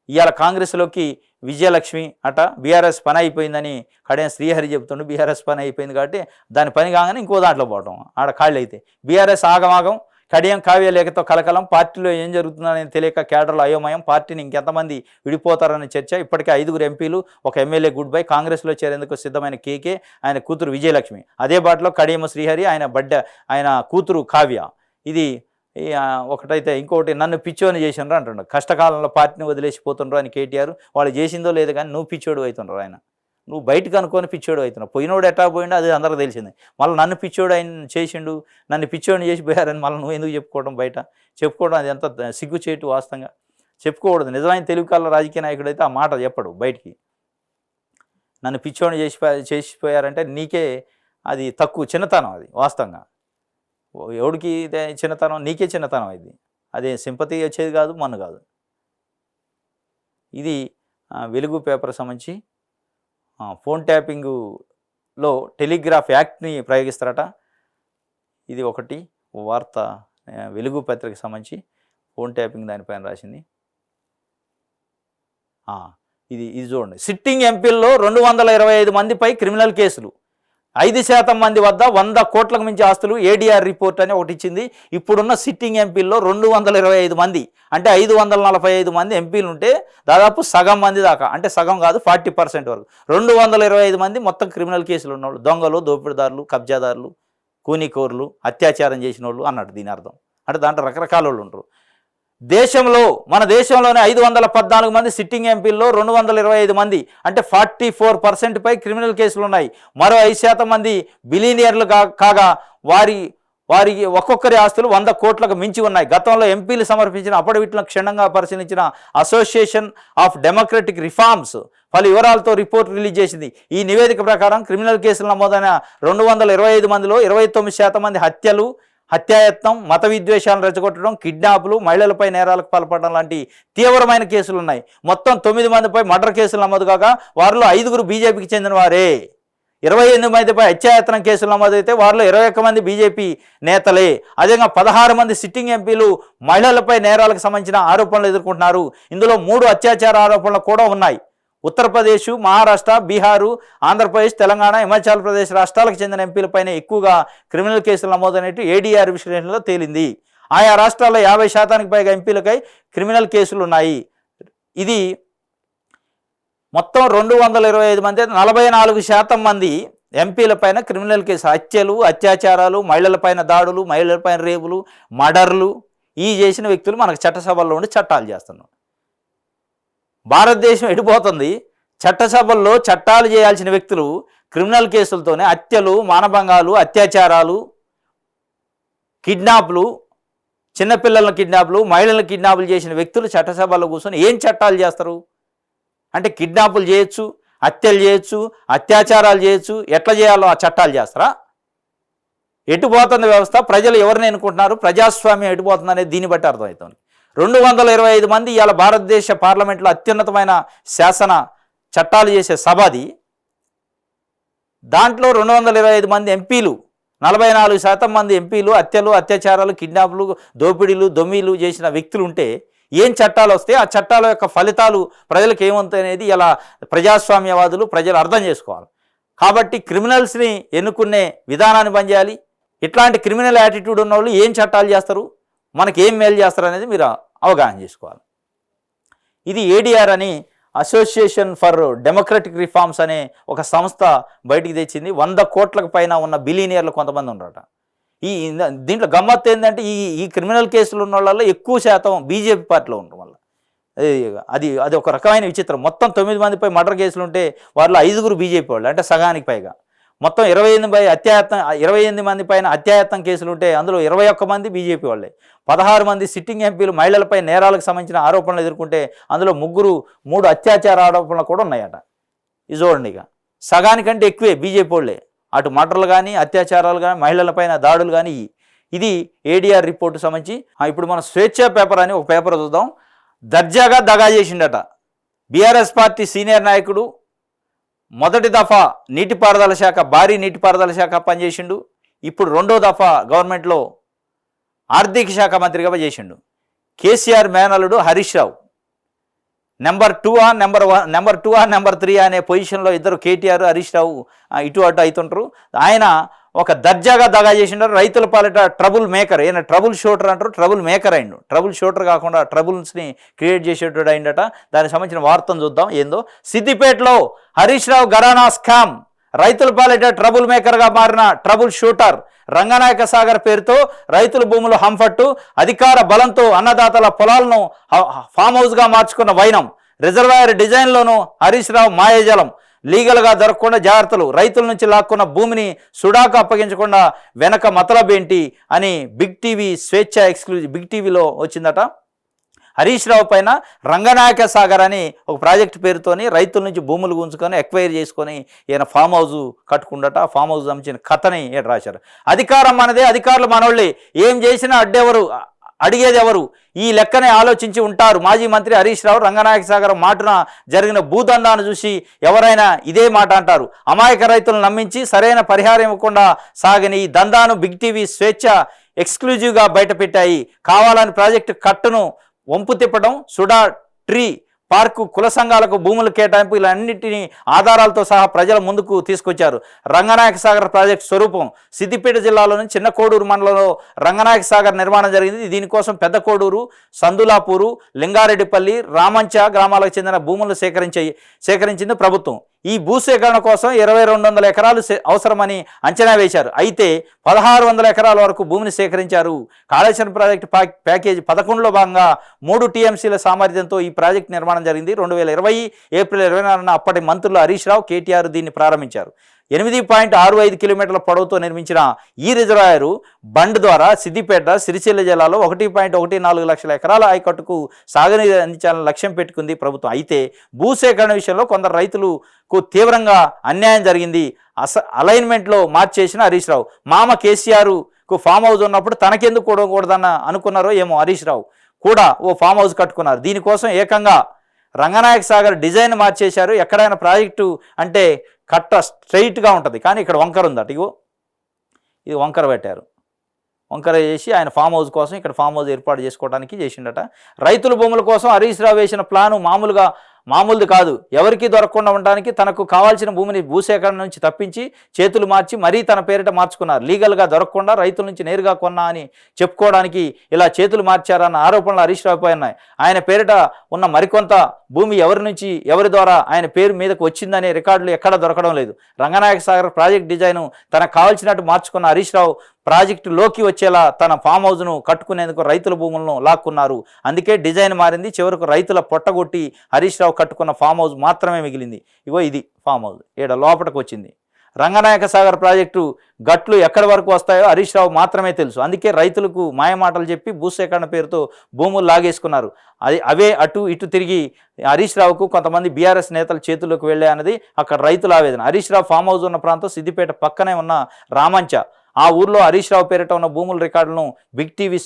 ఇవాళ కాంగ్రెస్లోకి విజయలక్ష్మి అట బీఆర్ఎస్ పని అయిపోయిందని కడియం శ్రీహరి చెబుతుండే. బీఆర్ఎస్ పని అయిపోయింది కాబట్టి దాని పని కాగానే ఇంకో దాంట్లో పోవటం ఆడ ఖాళీ అయితే. బీఆర్ఎస్ ఆగమాగం, కడియం కావ్య లేఖతో కలకలం, పార్టీలో ఏం జరుగుతుందని తెలియక కేడర్లు అయోమయం, పార్టీని ఇంకెంతమంది విడిపోతారని చర్చ. ఇప్పటికే 5 ఎంపీలు, 1 ఎమ్మెల్యే గుడ్ బై. కాంగ్రెస్లో చేరేందుకు సిద్ధమైన కేకే, ఆయన కూతురు విజయలక్ష్మి. అదే బాటలో కడియం శ్రీహరి, ఆయన కూతురు కావ్య. ఇది ఒకటైతే ఇంకొకటి, నన్ను పిచ్చోని చేసినారు అంటుండ్రు. కష్టకాలంలో పార్టీని వదిలేసిపోతుండ్రు అని కేటీఆర్. వాళ్ళు చేసిందో లేదు కానీ నువ్వు పిచ్చోడు అవుతుండ్రు. ఆయన నువ్వు బయటకు అనుకొని పిచ్చోడు అవుతున్నావు. పోయినోడు ఎట్టా పోయిండో అది అందరికీ తెలిసింది. మళ్ళీ నన్ను పిచ్చోడు ఆయన చేసిండు, నన్ను పిచ్చోడిని చేసి పోయారని మళ్ళీ నువ్వు ఎందుకు చెప్పుకోవడం? బయట చెప్పుకోవడం అది ఎంత సిగ్గుచేటు. వాస్తవంగా చెప్పుకోకూడదు. నిజమైన తెలుగు కాళ్ళ రాజకీయ నాయకుడు అయితే ఆ మాట చెప్పడు బయటికి. నన్ను పిచ్చోని చేసిపోయారంటే నీకే అది తక్కువ చిన్నతనం, అది వాస్తవంగా ఎవడికి చిన్నతనం, నీకే చిన్నతనం ఇది. అదే సింపతి వచ్చేది కాదు, మన్ను కాదు. ఇది వెలుగు పేపర్ సంబంధించి ఫోన్ ట్యాపింగ్లో టెలిగ్రాఫ్ యాక్ట్ని ప్రయోగిస్తారట. ఇది ఒకటి వార్త వెలుగు పత్రికకి సంబంధించి ఫోన్ ట్యాపింగ్ దానిపైన రాసింది. ఇది చూడండి, సిట్టింగ్ ఎంపీల్లో 225 మందిపై క్రిమినల్ కేసులు, 5% మంది వద్ద 100 కోట్లకు మించి ఆస్తులు, ఏడీఆర్ రిపోర్ట్ అని ఒకటి ఇచ్చింది. ఇప్పుడున్న సిట్టింగ్ ఎంపీల్లో 225 మంది అంటే 545 మంది ఎంపీలు ఉంటే దాదాపు సగం మంది దాకా, అంటే సగం కాదు 40% వరకు 225 మంది మొత్తం క్రిమినల్ కేసులు ఉన్నవాళ్ళు, దొంగలు, దోపిడీదారులు, కబ్జాదారులు, కూనికోరులు, అత్యాచారం చేసిన వాళ్ళు అన్నట్టు దీని అర్థం. అంటే దాంట్లో రకరకాల వాళ్ళు ఉంటారు. మన దేశంలోనే 514 మంది సిట్టింగ్ ఎంపీల్లో 225 మంది అంటే 44% పై క్రిమినల్ కేసులు ఉన్నాయి. మరో 5% మంది బిలియనియర్లు కాగా వారికి ఒక్కొక్కరి ఆస్తులు 100 కోట్లకు మించి ఉన్నాయి. గతంలో ఎంపీలు సమర్పించిన అఫిడవిట్లను క్షుణ్ణంగా పరిశీలించిన అసోసియేషన్ ఆఫ్ డెమోక్రటిక్ రిఫార్మ్స్ పలు వివరాలతో రిపోర్ట్ రిలీజ్ చేసింది. ఈ నివేదిక ప్రకారం క్రిమినల్ కేసులు నమోదైన 225 మందిలో 29% మంది హత్యలు, హత్యాయత్నం, మత విద్వేషాలను రెచ్చగొట్టడం, కిడ్నాపులు, మహిళలపై నేరాలకు పాల్పడడం లాంటి తీవ్రమైన కేసులు ఉన్నాయి. మొత్తం 9 మందిపై మర్డర్ కేసులు నమోదు కాగా వారిలో 5 బీజేపీకి చెందిన వారే. 28 మందిపై హత్యాయత్నం కేసులు నమోదైతే వారిలో 21 మంది బీజేపీ నేతలే. అదేవిధంగా 16 మంది సిట్టింగ్ ఎంపీలు మహిళలపై నేరాలకు సంబంధించిన ఆరోపణలు ఎదుర్కొంటున్నారు. ఇందులో 3 అత్యాచార ఆరోపణలు కూడా ఉన్నాయి. ఉత్తరప్రదేశ్, మహారాష్ట్ర, బీహారు, ఆంధ్రప్రదేశ్, తెలంగాణ, హిమాచల్ ప్రదేశ్ రాష్ట్రాలకు చెందిన ఎంపీలపైన ఎక్కువగా క్రిమినల్ కేసులు నమోదైనట్టు ఏడీఆర్ విశ్లేషణలో తేలింది. ఆయా రాష్ట్రాల్లో 50% పైగా ఎంపీలపై క్రిమినల్ కేసులు ఉన్నాయి. ఇది మొత్తం 225 మంది, 44% మంది ఎంపీలపైన క్రిమినల్ కేసు, హత్యలు, అత్యాచారాలు, మహిళలపైన దాడులు, మహిళలపైన రేపులు, మర్డర్లు ఈ చేసిన వ్యక్తులు మనకు చట్టసభల్లో ఉండి చట్టాలు చేస్తున్నారు. భారతదేశం ఎడిపోతుంది. చట్టసభల్లో చట్టాలు చేయాల్సిన వ్యక్తులు క్రిమినల్ కేసులతోనే హత్యలు, మానభంగాలు, అత్యాచారాలు, కిడ్నాప్లు, చిన్నపిల్లల కిడ్నాప్లు, మహిళల కిడ్నాపులు చేసిన వ్యక్తులు చట్టసభల్లో కూర్చొని ఏం చట్టాలు చేస్తారు? అంటే కిడ్నాపులు చేయొచ్చు, హత్యలు చేయొచ్చు, అత్యాచారాలు చేయొచ్చు, ఎట్లా చేయాలో ఆ చట్టాలు చేస్తారా? ఎటుపోతున్న వ్యవస్థ, ప్రజలు ఎవరిని ఎన్నుకుంటున్నారు, ప్రజాస్వామ్యం ఎటుపోతుంది అనేది దీన్ని బట్టి అర్థమవుతుంది. 225 మంది ఇవాళ భారతదేశ పార్లమెంట్లో అత్యున్నతమైన శాసన చట్టాలు చేసే సభ అది. దాంట్లో 225 మంది ఎంపీలు, 44% మంది ఎంపీలు హత్యలు, అత్యాచారాలు, కిడ్నాపులు, దోపిడీలు, దొమ్మిలు చేసిన వ్యక్తులు ఉంటే ఏం చట్టాలు వస్తే ఆ చట్టాల యొక్క ఫలితాలు ప్రజలకు ఏమవుతాయి అనేది ఇలా ప్రజాస్వామ్యవాదులు ప్రజలు అర్థం చేసుకోవాలి. కాబట్టి క్రిమినల్స్ని ఎన్నుకునే విధానాన్ని బంద్ చేయాలి. ఇట్లాంటి క్రిమినల్ యాటిట్యూడ్ ఉన్న వాళ్ళు ఏం చట్టాలు చేస్తారు, మనకి ఏం మేలు చేస్తారు అనేది మీరు అవగాహన చేసుకోవాలి. ఇది ఏడీఆర్ అని అసోసియేషన్ ఫర్ డెమోక్రటిక్ రిఫార్మ్స్ అనే ఒక సంస్థ బయటికి తెచ్చింది. 100 కోట్లకు పైన ఉన్న బిలియనియర్లు కొంతమంది ఉన్నారట. దీంట్లో గమ్మత్తు ఏంటంటే ఈ క్రిమినల్ కేసులు ఉన్న వాళ్ళలో ఎక్కువ శాతం బీజేపీ పార్టీలో ఉండడం వల్ల అది ఒక రకమైన విచిత్రం. మొత్తం 9 మందిపై మర్డర్ కేసులు ఉంటే వారిలో 5 బీజేపీ వాళ్ళు, అంటే సగానికి పైగా. మొత్తం 28 మంది పైన అత్యాయత్నం కేసులు ఉంటే అందులో 21 మంది బీజేపీ వాళ్ళే. 16 మంది సిట్టింగ్ ఎంపీలు మహిళలపై నేరాలకు సంబంధించిన ఆరోపణలు ఎదుర్కొంటే అందులో 3 అత్యాచార ఆరోపణలు కూడా ఉన్నాయట. ఇది చూడండి, ఇక సగానికంటే ఎక్కువే బీజేపీ వాళ్ళే. అటు మర్డర్లు కానీ, అత్యాచారాలు కానీ, మహిళలపైన దాడులు కానీ. ఇది ఏడీఆర్ రిపోర్టు సంబంధించి. ఇప్పుడు మనం స్వేచ్ఛ పేపర్ అని ఒక పేపర్ చూద్దాం. దర్జాగా దగా చేసిండట బీఆర్ఎస్ పార్టీ సీనియర్ నాయకుడు. మొదటి దఫా నీటిపారుదల శాఖ, భారీ నీటిపారుదల శాఖ పనిచేసిండు. ఇప్పుడు 2వ దఫా గవర్నమెంట్లో ఆర్థిక శాఖ మంత్రిగా చేసిండు. కేసీఆర్ మేనలుడు హరీష్ రావు నెంబర్ 2 నెంబర్ 3 అనే పొజిషన్లో ఇద్దరు కేటీఆర్, హరీష్ రావు ఇటు అటు అవుతుంటారు. ఆయన ఒక దర్జాగా దగా చేసిండారు. రైతుల పాలిట ట్రబుల్ మేకర్, ఈయన ట్రబుల్ షూటర్ అంటారు, ట్రబుల్ మేకర్ అయిండు. ట్రబుల్ షూటర్ కాకుండా ట్రబుల్స్ని క్రియేట్ చేసేటోడు అయిందట. దానికి సంబంధించిన వార్తను చూద్దాం ఏందో. సిద్దిపేటలో హరీష్ రావు ఘరానా స్కామ్, రైతుల పాలిట ట్రబుల్ మేకర్గా మారిన ట్రబుల్ షూటర్. రంగనాయక సాగర్ పేరుతో రైతుల భూములు హంఫట్టు, అధికార బలంతో అన్నదాతల పొలాలను ఫామ్ హౌస్గా మార్చుకున్న వైనం. రిజర్వాయర్ డిజైన్లోనూ హరీష్ రావు మాయాజలం. లీగల్గా దొరకకుండా జాగ్రత్తలు, రైతుల నుంచి లాక్కున్న భూమిని సుడాకు అప్పగించకుండా వెనక మతలబ్ ఏంటి అని బిగ్ టీవీ స్వేచ్ఛ ఎక్స్క్లూజివ్ బిగ్ టీవీలో వచ్చిందట. హరీష్ రావు పైన రంగనాయక సాగర్ అని ఒక ప్రాజెక్టు పేరుతోని రైతుల నుంచి భూములు గుంజుకొని ఎక్వైర్ చేసుకొని ఈయన ఫామ్ హౌస్ కట్టుకుండట. ఫామ్ హౌస్ సంబంధించిన కథని ఈయన రాశారు. అధికారం మనదే, అధికారులు మనోళ్ళే, ఏం చేసినా అడిగేది ఎవరు, ఈ లెక్కనే ఆలోచించి ఉంటారు. మాజీ మంత్రి హరీష్ రావు రంగనాయక సాగర్ మాటున జరిగిన భూదందాన్ని చూసి ఎవరైనా ఇదే మాట అంటారు. అమాయక రైతులను నమ్మించి సరైన పరిహారం ఇవ్వకుండా సాగని ఈ దందాను బిగ్ టీవీ స్వేచ్ఛ ఎక్స్క్లూజివ్గా బయటపెట్టాయి. కావాలని ప్రాజెక్టు కట్టును వంపు తిప్పడం, సుడా ట్రీ పార్కు, కుల సంఘాలకు భూముల కేటాయింపు ఇలాన్నింటినీ ఆధారాలతో సహా ప్రజల ముందుకు తీసుకొచ్చారు. రంగనాయక సాగర్ ప్రాజెక్టు స్వరూపం సిద్దిపేట జిల్లాలోని చిన్న కోడూరు మండలంలో రంగనాయక సాగర్ నిర్మాణం జరిగింది. దీనికోసం పెద్ద కోడూరు, సందులాపూరు, లింగారెడ్డిపల్లి, రామంచ గ్రామాలకు చెందిన భూములను సేకరించింది ప్రభుత్వం. ఈ భూసేకరణ కోసం 2200 ఎకరాలు అవసరమని అంచనా వేశారు. అయితే 1600 ఎకరాల వరకు భూమిని సేకరించారు. కాళేశ్వరం ప్రాజెక్టు ప్యాకేజీ 11లో భాగంగా 3 టీఎంసీల సామర్థ్యంతో ఈ ప్రాజెక్టు నిర్మాణం జరిగింది. 2020 ఏప్రిల్ 24న అప్పటి మంత్రులు హరీష్ రావు, కేటీఆర్ దీన్ని ప్రారంభించారు. 8.65 కిలోమీటర్ల పొడవుతో నిర్మించిన ఈ రిజర్వాయరు బండ్ ద్వారా సిద్దిపేట, సిరిసిల్ల జిల్లాలో 1.14 లక్షల ఎకరాల ఆయకట్టుకు సాగునీరు అందించాలని లక్ష్యం పెట్టుకుంది ప్రభుత్వం. అయితే భూసేకరణ విషయంలో కొందరు రైతులకు తీవ్రంగా అన్యాయం జరిగింది. అలైన్మెంట్లో మార్చేసిన హరీష్ రావు మామ కేసీఆర్కు ఫామ్ హౌస్ ఉన్నప్పుడు తనకెందుకు కూడకూడదన్న అనుకున్నారో ఏమో హరీష్ రావు కూడా ఓ ఫామ్ హౌస్ కట్టుకున్నారు. దీనికోసం ఏకంగా రంగనాయక సాగర్ డిజైన్ మార్చేశారు. ఎక్కడైనా ప్రాజెక్టు అంటే కట్ట స్ట్రైట్గా ఉంటుంది, కానీ ఇక్కడ వంకర ఉందట. ఇది వంకర పెట్టారు. వంకర చేసి ఆయన ఫామ్ హౌస్ కోసం ఇక్కడ ఫామ్ హౌస్ ఏర్పాటు చేసుకోవడానికి చేసిండట. రైతుల భూముల కోసం హరీష్ రావు వేసిన ప్లాను మామూలుది కాదు. ఎవరికి దొరకకుండా ఉండడానికి తనకు కావాల్సిన భూమిని భూసేకరణ నుంచి తప్పించి చేతులు మార్చి మరీ తన పేరిట మార్చుకున్నారు. లీగల్గా దొరకకుండా రైతుల నుంచి నేరుగా కొన్నా అని చెప్పుకోవడానికి ఇలా చేతులు మార్చారన్న ఆరోపణలు హరీష్ రావుపై ఉన్నాయి. ఆయన పేరిట ఉన్న మరికొంత భూమి ఎవరి ద్వారా ఆయన పేరు మీదకు వచ్చిందనే రికార్డులు ఎక్కడా దొరకడం లేదు. రంగనాయక సాగర్ ప్రాజెక్ట్ డిజైను తనకు కావాల్సినట్టు మార్చుకున్న హరీష్ రావు ప్రాజెక్టులోకి వచ్చేలా తన ఫామ్ హౌస్ను కట్టుకునేందుకు రైతుల భూములను లాక్కున్నారు. అందుకే డిజైన్ మారింది. చివరకు రైతుల పొట్టగొట్టి హరీష్ రావు కట్టుకున్న ఫామ్ హౌస్ మాత్రమే మిగిలింది. ఇది ఫామ్ హౌస్ లోపలికి వచ్చింది. రంగనాయక సాగర్ ప్రాజెక్టు గట్లు ఎక్కడి వరకు వస్తాయో హరీష్ రావు మాత్రమే తెలుసు. అందుకే రైతులకు మాయమాటలు చెప్పి భూసేకరణ పేరుతో భూములు లాగేసుకున్నారు. అవే అటు ఇటు తిరిగి హరీష్ రావుకు కొంతమంది బీఆర్ఎస్ నేతల చేతుల్లోకి వెళ్ళే అన్నది అక్కడ రైతుల ఆవేదన. హరీష్ రావు ఫామ్ హౌస్ ఉన్న ప్రాంతం సిద్దిపేట పక్కనే ఉన్న రామంచ. ఆ ఊర్లో హరీష్ రావు పేరిట ఉన్న భూముల రికార్డులను బిగ్ టీవీ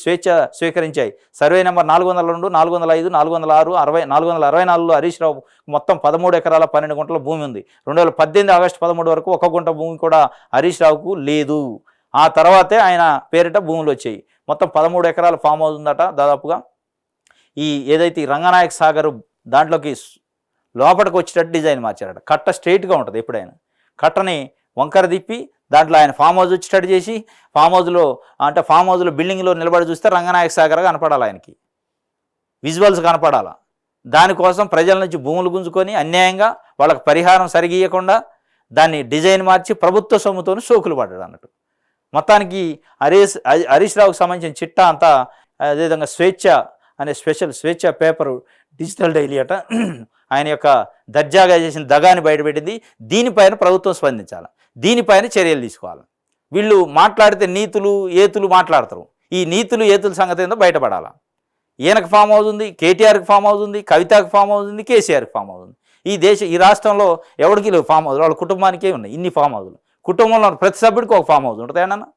స్వీకరించాయి. సర్వే నెంబర్ 402, 405, 406, 424లో హరీష్ రావు మొత్తం 13 ఎకరాల 12 గుంటల భూమి ఉంది. 2018 ఆగస్టు 13 వరకు 1 గుంట భూమి కూడా హరీష్ రావుకు లేదు. ఆ తర్వాతే ఆయన పేరిట భూములు వచ్చాయి. మొత్తం 13 ఎకరాల ఫామ్ హౌస్ ఉందట. దాదాపుగా ఏదైతే రంగనాయక సాగర్ దాంట్లోకి లోపలికి వచ్చేటట్టు డిజైన్ మార్చారట. కట్ట స్ట్రైట్గా ఉంటుంది. ఎప్పుడైనా కట్టని వంకర తిప్పి దాంట్లో ఆయన ఫామ్ హౌస్ వచ్చేటట్టు చేసి ఫామ్ హౌస్లో బిల్డింగ్లో నిలబడి చూస్తే రంగనాయక సాగర్ కనపడాలి, ఆయనకి విజువల్స్ కనపడాలా. దానికోసం ప్రజల నుంచి భూములు గుంజుకొని అన్యాయంగా వాళ్ళకి పరిహారం సరిగీయకుండా దాన్ని డిజైన్ మార్చి ప్రభుత్వ సొమ్ముతో షోకులు పడ్డాడు అన్నట్టు. మొత్తానికి హరీష్ రావుకు సంబంధించిన చిట్టా అంతా అదేవిధంగా స్వేచ్ఛ పేపరు డిజిటల్ డైలీ అట ఆయన యొక్క దర్జాగా చేసిన దగాని బయటపెట్టింది. దీనిపైన ప్రభుత్వం స్పందించాలి, దీనిపైన చర్యలు తీసుకోవాలి. వీళ్ళు మాట్లాడితే ఏతులు మాట్లాడతారు. ఈ నీతులు ఏతుల సంగతి ఏందో బయటపడాలా. ఈయనకు ఫామ్ హౌస్ ఉంది, కేటీఆర్కి ఫామ్ హౌస్ ఉంది, కవితకు ఫామ్ హౌస్ ఉంది, కేసీఆర్కి ఫామ్ హౌస్ ఉంది. ఈ రాష్ట్రంలో ఎవరికి లేవు ఫామ్ హౌస్. వాళ్ళ కుటుంబానికే ఉన్నాయి ఇన్ని ఫామ్ హౌస్లు. కుటుంబంలో ప్రతి సభ్యుడికి ఒక ఫామ్ హౌస్ ఉంటుంది. ఏమన్నా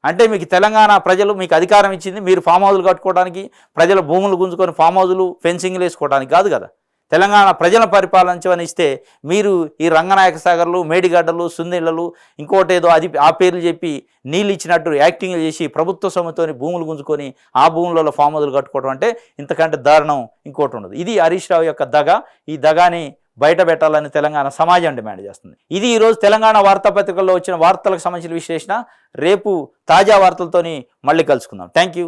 అంటే మీకు తెలంగాణ ప్రజలు మీకు అధికారం ఇచ్చింది మీరు ఫామ్ హౌస్లు కట్టుకోవడానికి, ప్రజల భూములు గుంజుకొని ఫామ్ హౌస్లు ఫెన్సింగ్లు వేసుకోవడానికి కాదు కదా. తెలంగాణ ప్రజలను పరిపాలించమని ఇస్తే మీరు ఈ రంగనాయక సాగర్లు, మేడిగడ్డలు, సుందిళ్ళలు, ఇంకోటేదో ఆ పేర్లు చెప్పి నీళ్ళు ఇచ్చినట్టు యాక్టింగ్లు చేసి ప్రభుత్వ సొమ్ముతోని భూములు గుంజుకొని ఆ భూములలో ఫామ్ హౌస్లు కట్టుకోవడం అంటే ఇంతకంటే దారుణం ఇంకోటి ఉండదు. ఇది హరీష్ రావు యొక్క దగ. ఈ దగాని బయట పెట్టాలని తెలంగాణ సమాజం డిమాండ్ చేస్తుంది. ఇది ఈరోజు తెలంగాణ వార్తాపత్రికల్లో వచ్చిన వార్తలకు సంబంధించిన విశ్లేషణ. రేపు తాజా వార్తలతోని మళ్ళీ కలుసుకుందాం. Thank you.